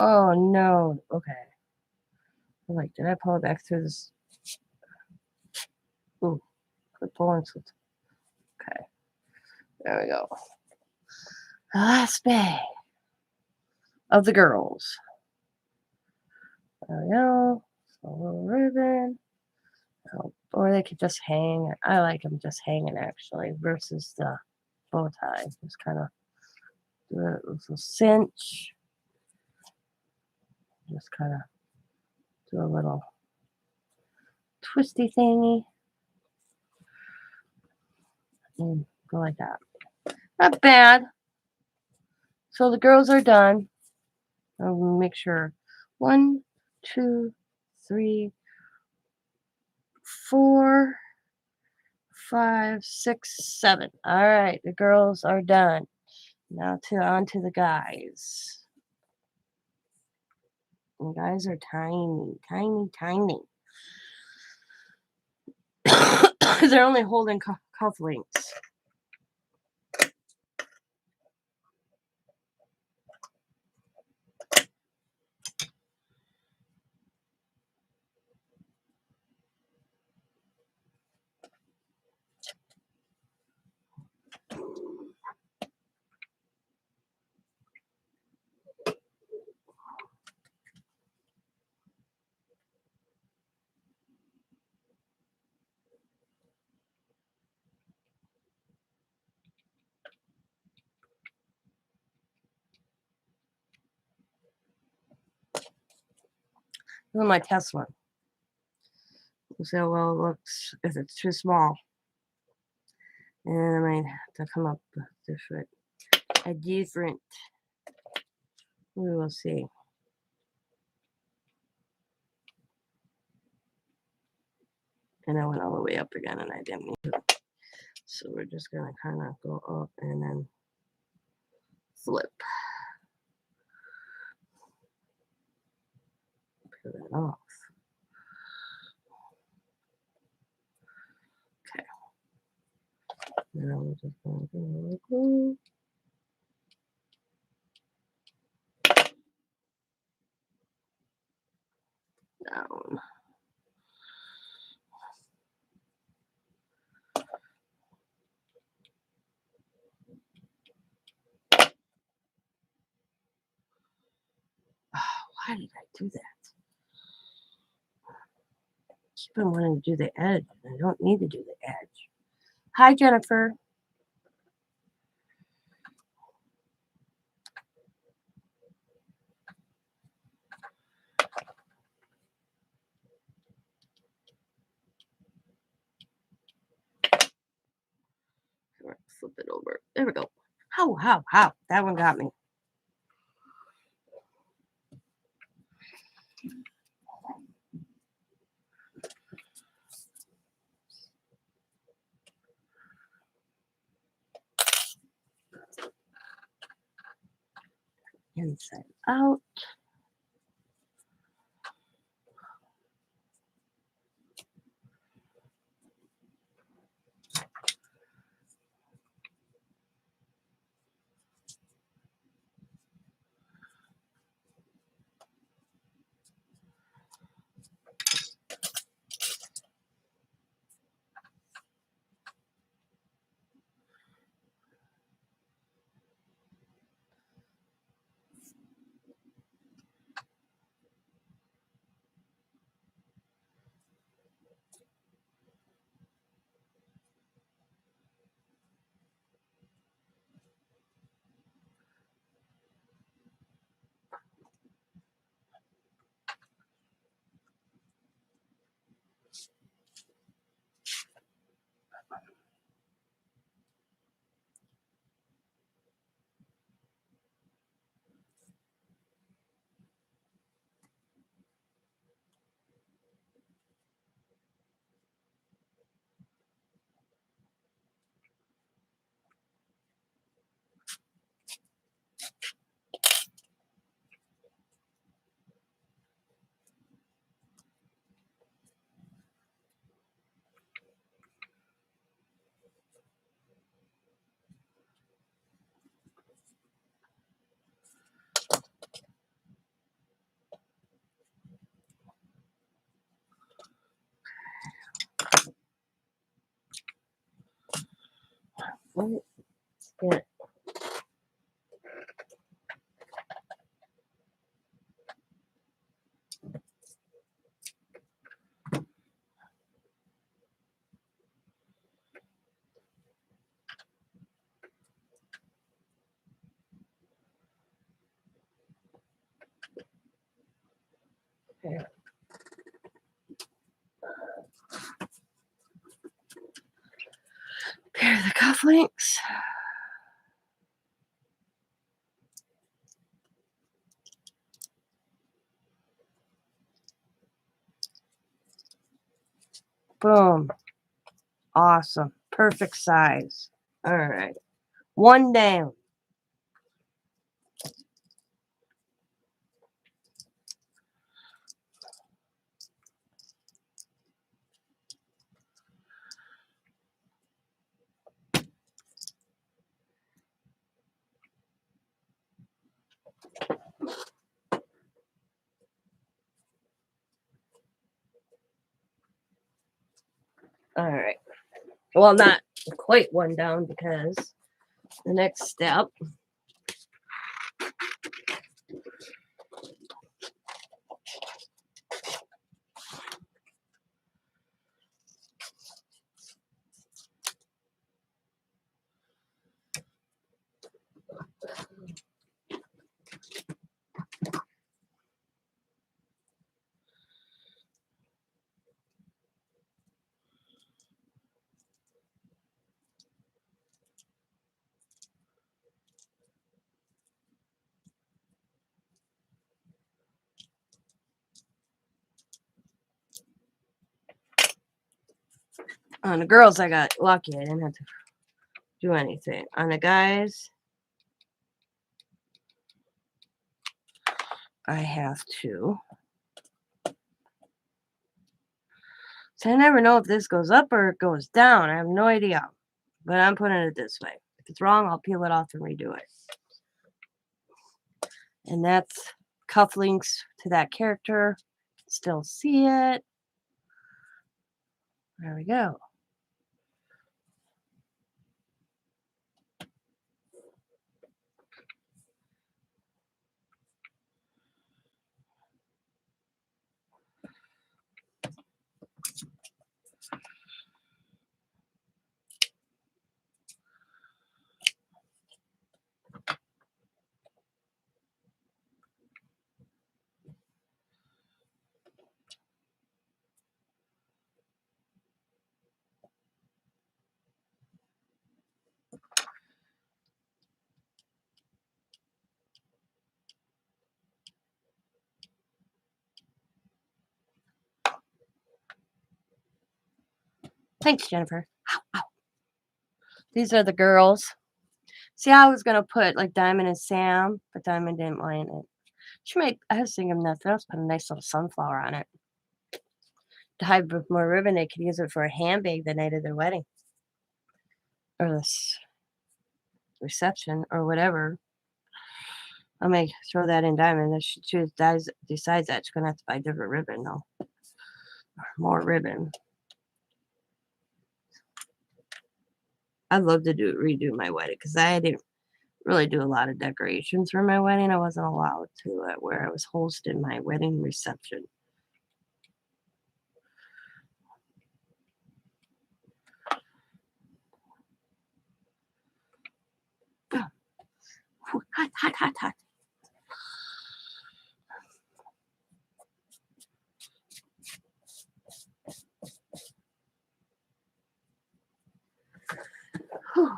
Oh no. Okay. I'm like, did I pull it back through this? Ooh, quit pulling. Okay. There we go. The last bag of the girls. There we go. A little ribbon. Oh, or they could just hang. I like them just hanging actually versus the bow tie. Just kind of do a little cinch. Just kind of do a little twisty thingy. And go like that. Not bad. So the girls are done. I'll make sure. 1, 2, 3, 4, 5, 6, 7. All right, the girls are done. Now on to the guys. The guys are tiny, tiny, tiny. They're only holding cufflinks. This is my test one. We'll see how well it looks if it's too small. And I might have to come up with a different. We will see. And I went all the way up again and I didn't need to. So we're just going to kind of go up and then flip. Peel that off. Okay. Now we're just going to go glue. Down. Why did I do that? Keep on wanting to do the edge. I don't need to do the edge. Hi, Jennifer. Flip it over. There we go. How? That one got me. Inside out. Oh, yeah. Okay. Pair the cufflinks. Boom. Awesome. Perfect size. All right. One down. All right. Well, not quite one down because the next step on the girls, I got lucky. I didn't have to do anything. On the guys, I have to. So I never know if this goes up or it goes down. I have no idea. But I'm putting it this way. If it's wrong, I'll peel it off and redo it. And that's cufflinks to that character. Still see it. There we go. Thanks, Jennifer. Ow, ow. These are the girls. See, I was going to put like Dymond and Sam, but Dymond didn't want it. She might, I was thinking nothing else, put a nice little sunflower on it. To hide with more ribbon, they could use it for a handbag the night of their wedding. Or this reception, or whatever. I may throw that in Dymond. If she decides that, she's going to have to buy different ribbon, though. Or more ribbon. I'd love to redo my wedding, because I didn't really do a lot of decorations for my wedding. I wasn't allowed to where I was hosting my wedding reception. Hot, hot, hot, hot. Whew.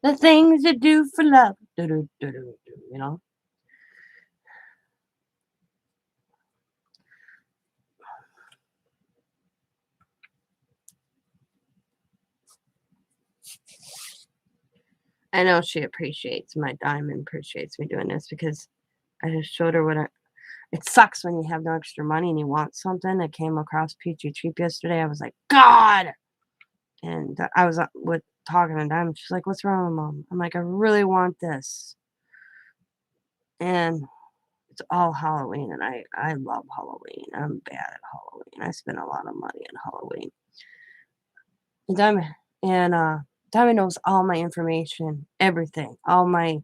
The things you do for love. Do, you know? I know she appreciates my Dymond appreciates me doing this because I just showed her what I it sucks when you have no extra money and you want something. I came across Peachy Cheap yesterday. I was like, God! And I was with talking to Dymond. She's like, "What's wrong, Mom?" I'm like, "I really want this." And it's all Halloween, and I love Halloween. I'm bad at Halloween. I spend a lot of money on Halloween. And Diamond knows all my information, everything, all my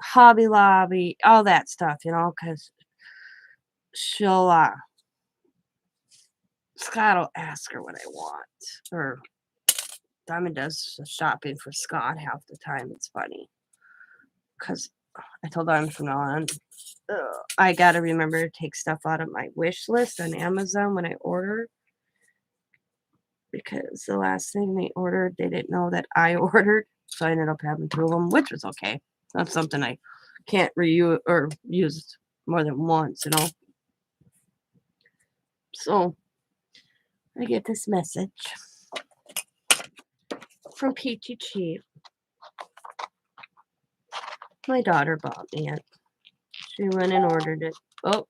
Hobby Lobby, all that stuff, you know, because she'll, Scott will ask her what I want, or Diamond does the shopping for Scott half the time. It's funny because I told Diamond from now on, I gotta remember to take stuff out of my wish list on Amazon when I order, because the last thing they ordered, they didn't know that I ordered, so I ended up having 2 of them, which was okay. That's something I can't reuse or use more than once, you know? So, I get this message from Peachy Cheap. My daughter bought me it. She went and ordered it. Oh,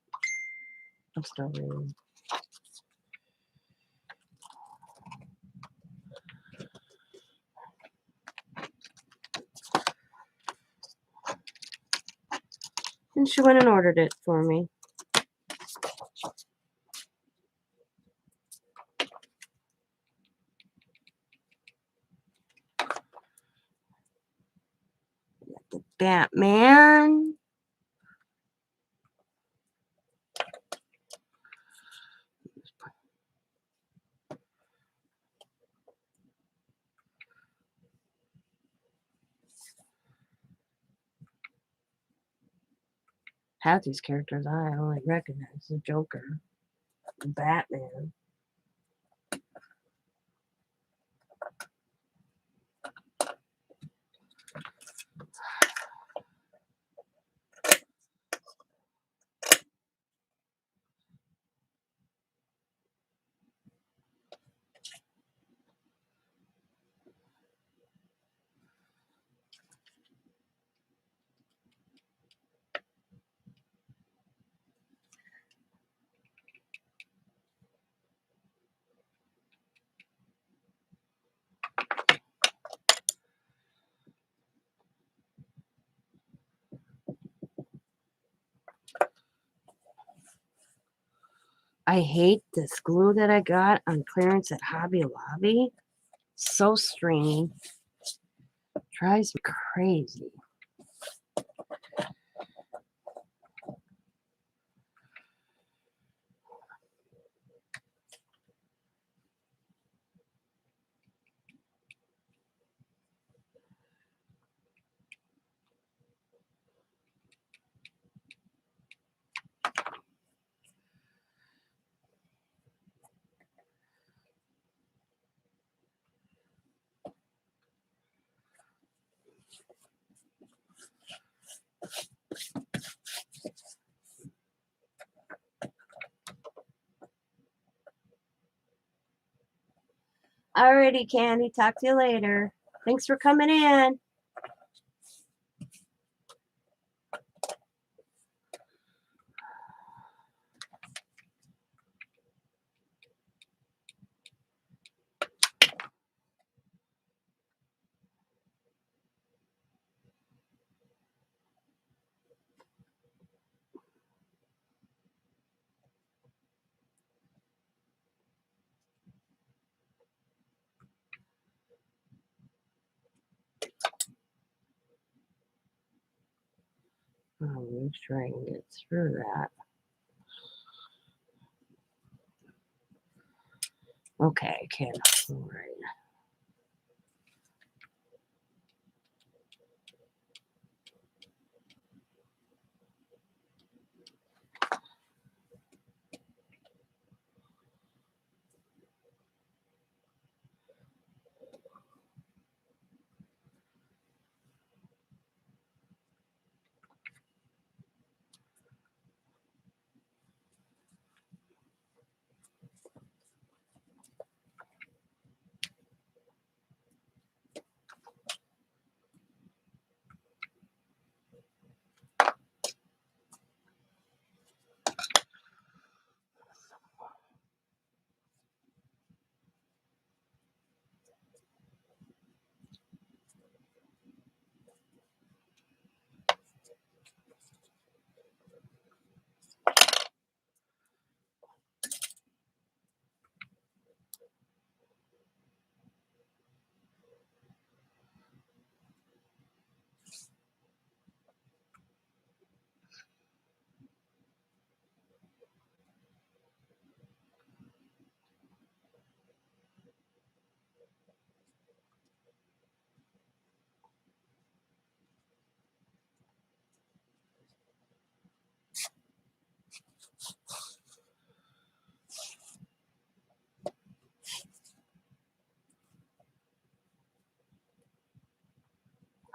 I'm still reading. And she went and ordered it for me. The Batman. Half these characters I only recognize. The Joker, the Batman. I hate this glue that I got on clearance at Hobby Lobby. So stringy. Drives me crazy. Alrighty, Candy. Talk to you later. Thanks for coming in. I'm trying to get through that. Okay, I can. All right.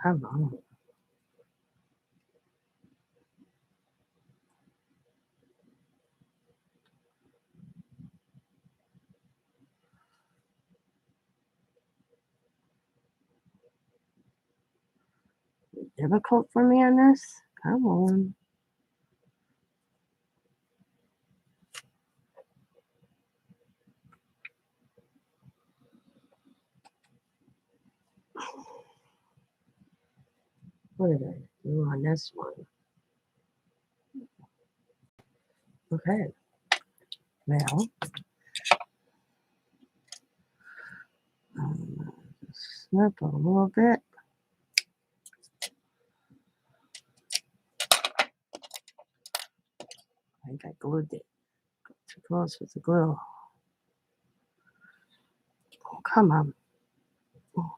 Come on. Difficult for me on this? Come on. What did I do on this one? Okay. Well, snip a little bit. I think I glued it. Got too close with the glue. Oh, come on. Oh,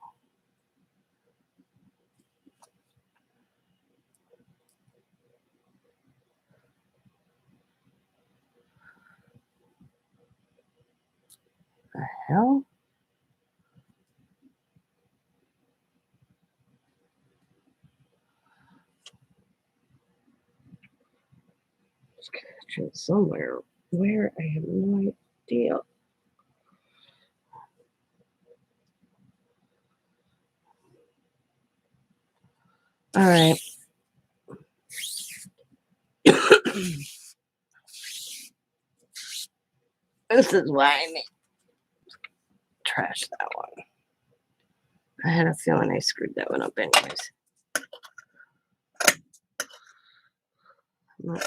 the hell? It's catching somewhere. Where? I have no idea. All right. This is why I made trash that one. I had a feeling I screwed that one up anyways. I'm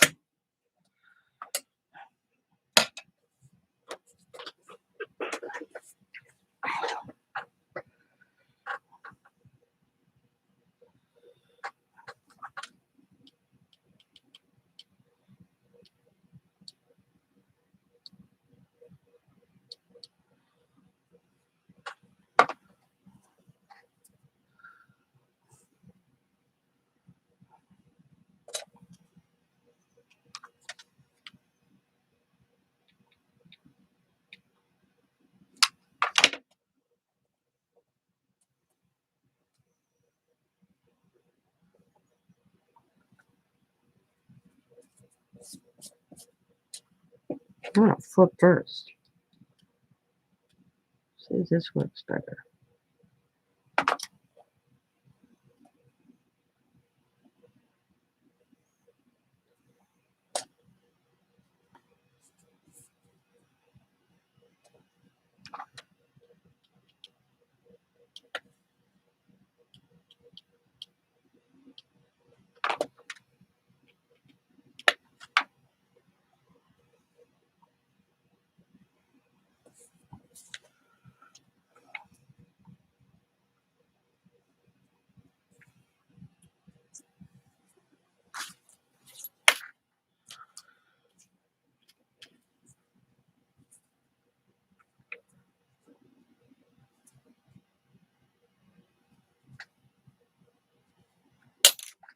gonna flip first. See if this works better.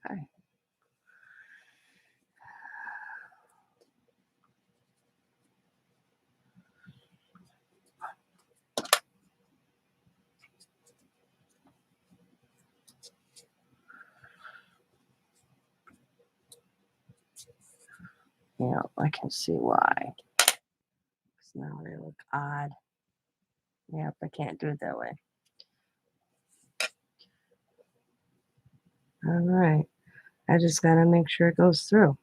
Okay. Yeah, I can see why. 'Cause now they look odd. Yep, I can't do it that way. All right. I just gotta make sure it goes through.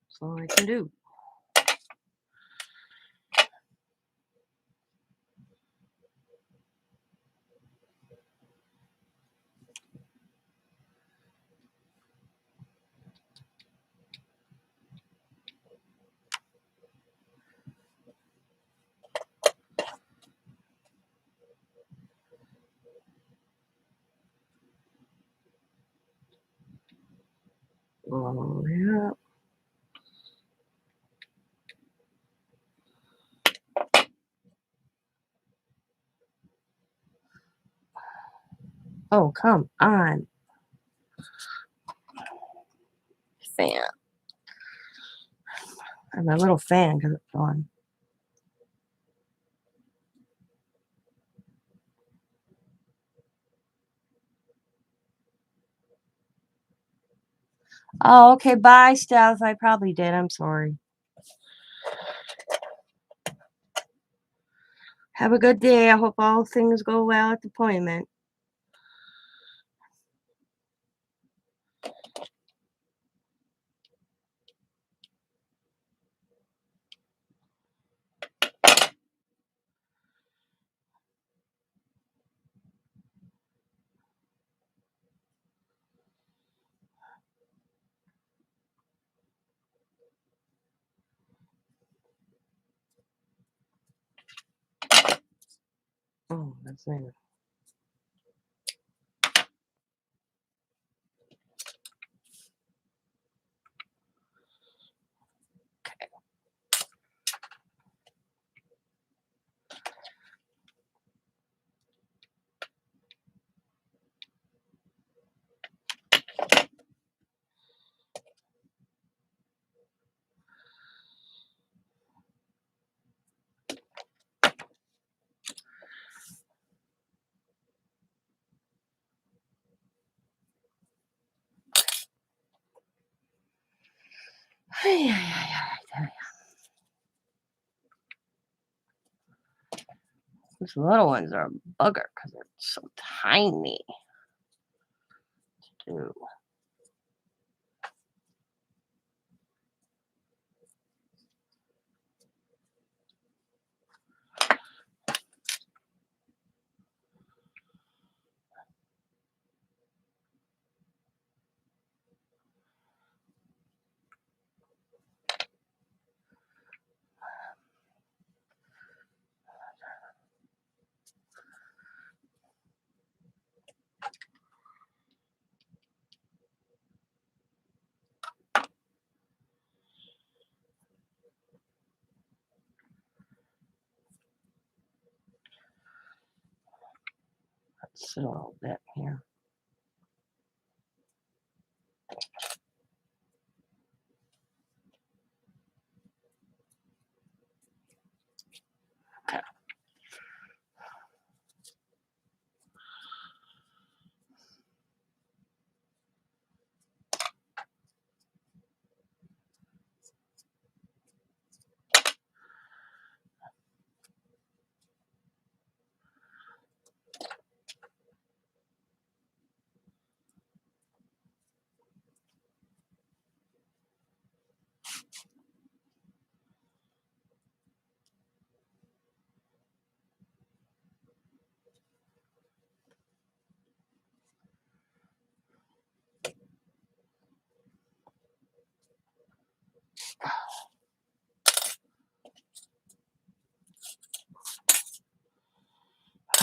That's all I can do. Oh, yeah. Oh, come on. Fan. I'm a little fan because it's fun. Oh, okay. Bye, Steph. I probably did. I'm sorry. Have a good day. I hope all things go well at the appointment. Oh, that's nice. Ay, ay, ay, ay, ay. These little ones are a bugger because they're so tiny. Too. Let's sit a little bit here. Okay.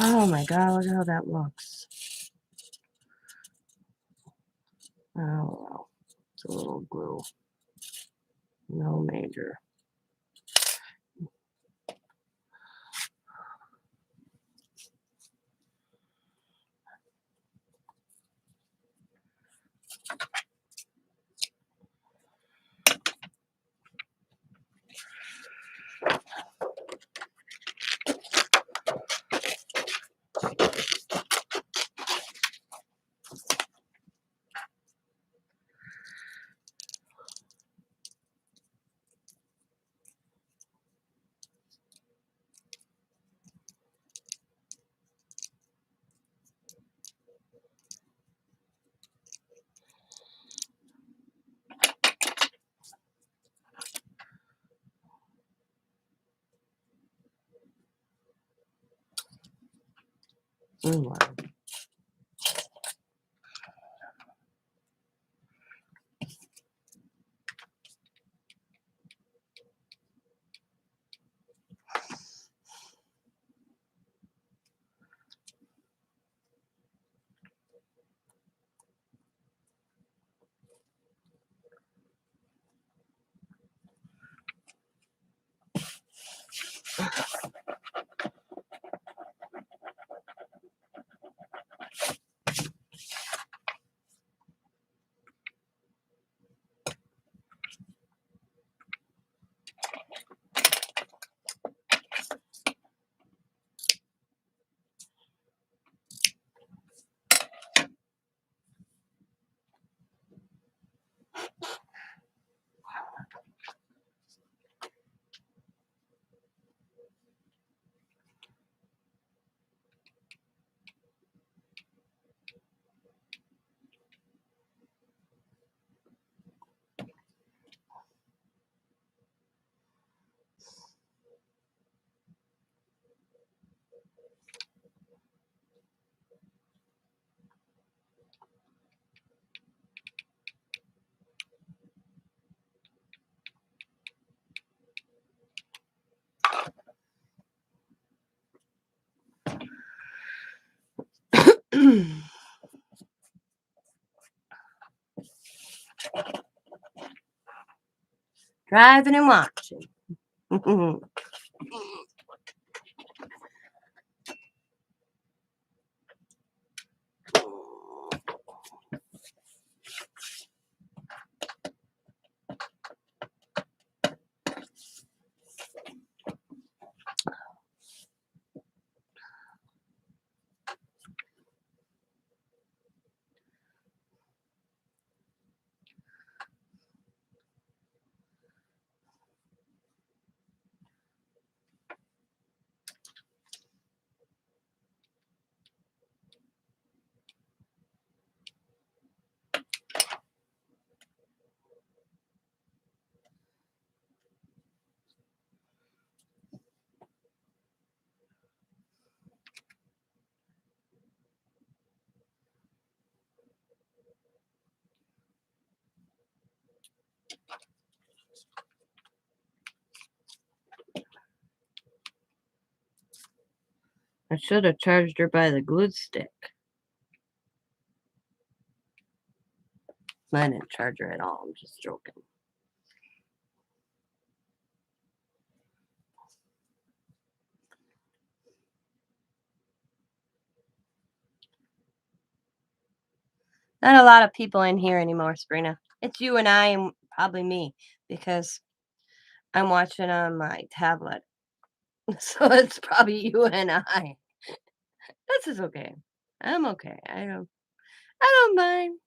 Oh my God, look at how that looks. Oh, well, it's a little glue. No major. Wow. Driving and watching. I should have charged her by the glue stick. I didn't charge her at all. I'm just joking. Not a lot of people in here anymore, Sabrina. It's you and I and probably me because I'm watching on my tablet. So it's probably you and I. This is okay. I'm okay. I don't mind.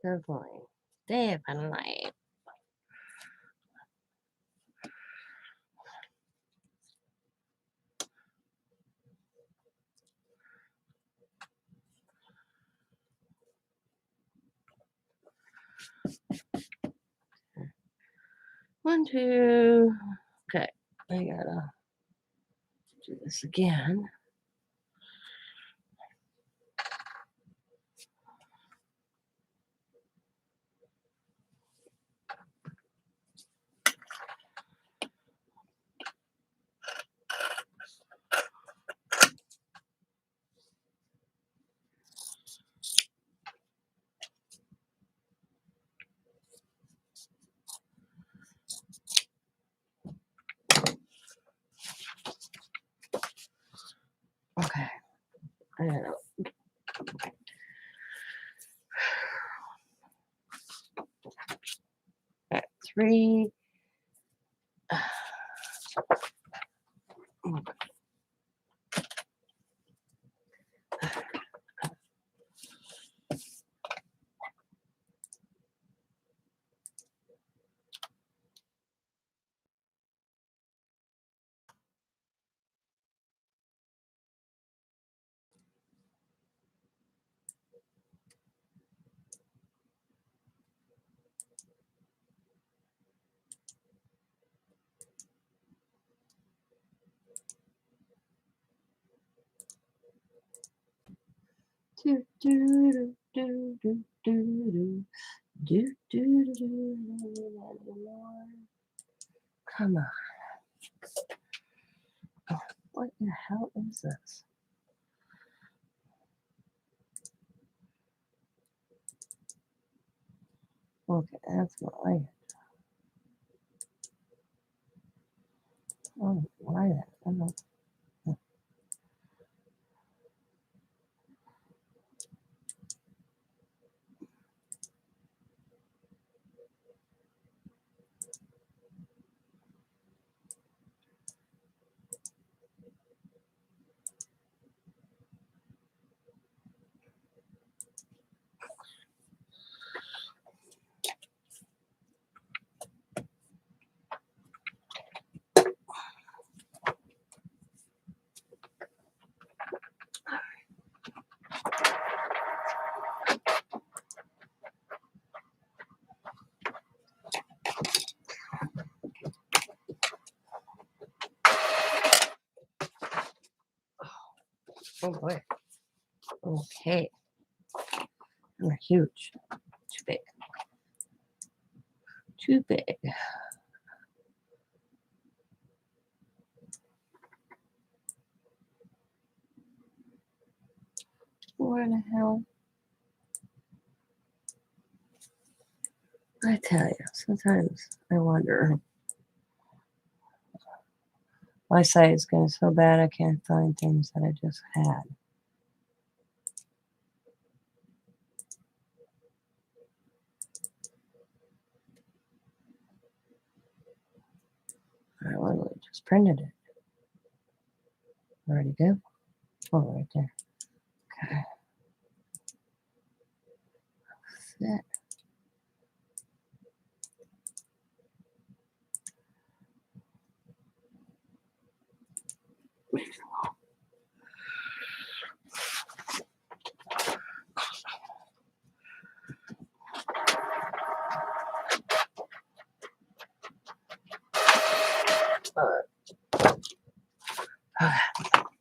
Definitely. Definitely. One, two. Okay. I gotta do this again. don't know. At 3. Do do do do do do do do. Come on. Oh, what the hell is this? Okay, that's not like it. Oh, why that? I don't know. Oh boy. Okay. They're huge. Too big. Too big. Where the hell? I tell you, sometimes I wonder. My site is going so bad I can't find things that I just had. I literally just printed it. Where'd it go? Oh, right there. Okay. That.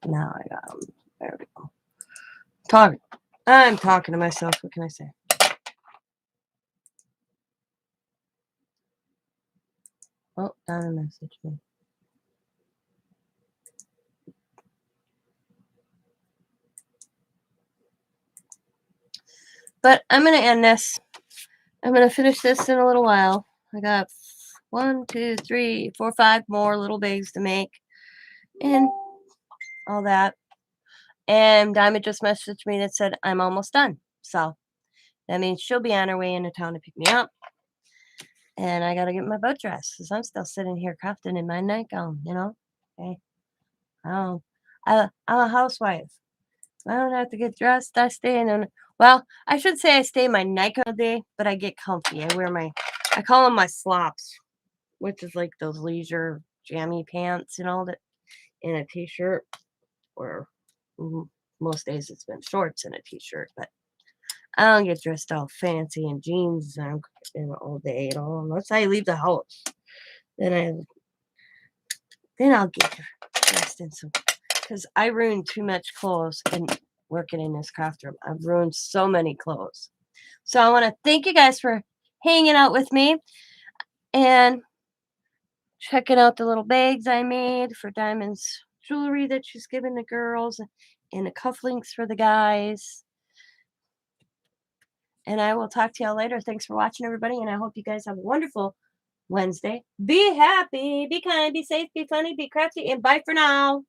Now I got them. There we go. Talking. I'm talking to myself. What can I say? Oh, Dymond messaged me. But I'm going to end this. I'm going to finish this in a little while. I got 1, 2, 3, 4, 5 more little bags to make. And all that. And Dymond just messaged me that said I'm almost done. So that means she'll be on her way into town to pick me up. And I got to get my boat dress because I'm still sitting here crafting in my nightgown, you know? Okay. I'm a housewife. I don't have to get dressed. I stay in, well, I should say I stay in my nightgown all day, but I get comfy. I wear I call them my slops, which is like those leisure jammy pants, you know, that in a t-shirt, or most days it's been shorts and a t-shirt, but I don't get dressed all fancy in jeans all day, you know, unless I leave the house. Then I'll get dressed in some, because I ruin too much clothes and working in this craft room. I've ruined so many clothes. So I want to thank you guys for hanging out with me and checking out the little bags I made for Dymond's jewelry that she's giving the girls, and the cufflinks for the guys. And I will talk to y'all later. Thanks for watching, everybody, and I hope you guys have a wonderful Wednesday. Be happy, be kind, be safe, be funny, be crafty, and bye for now.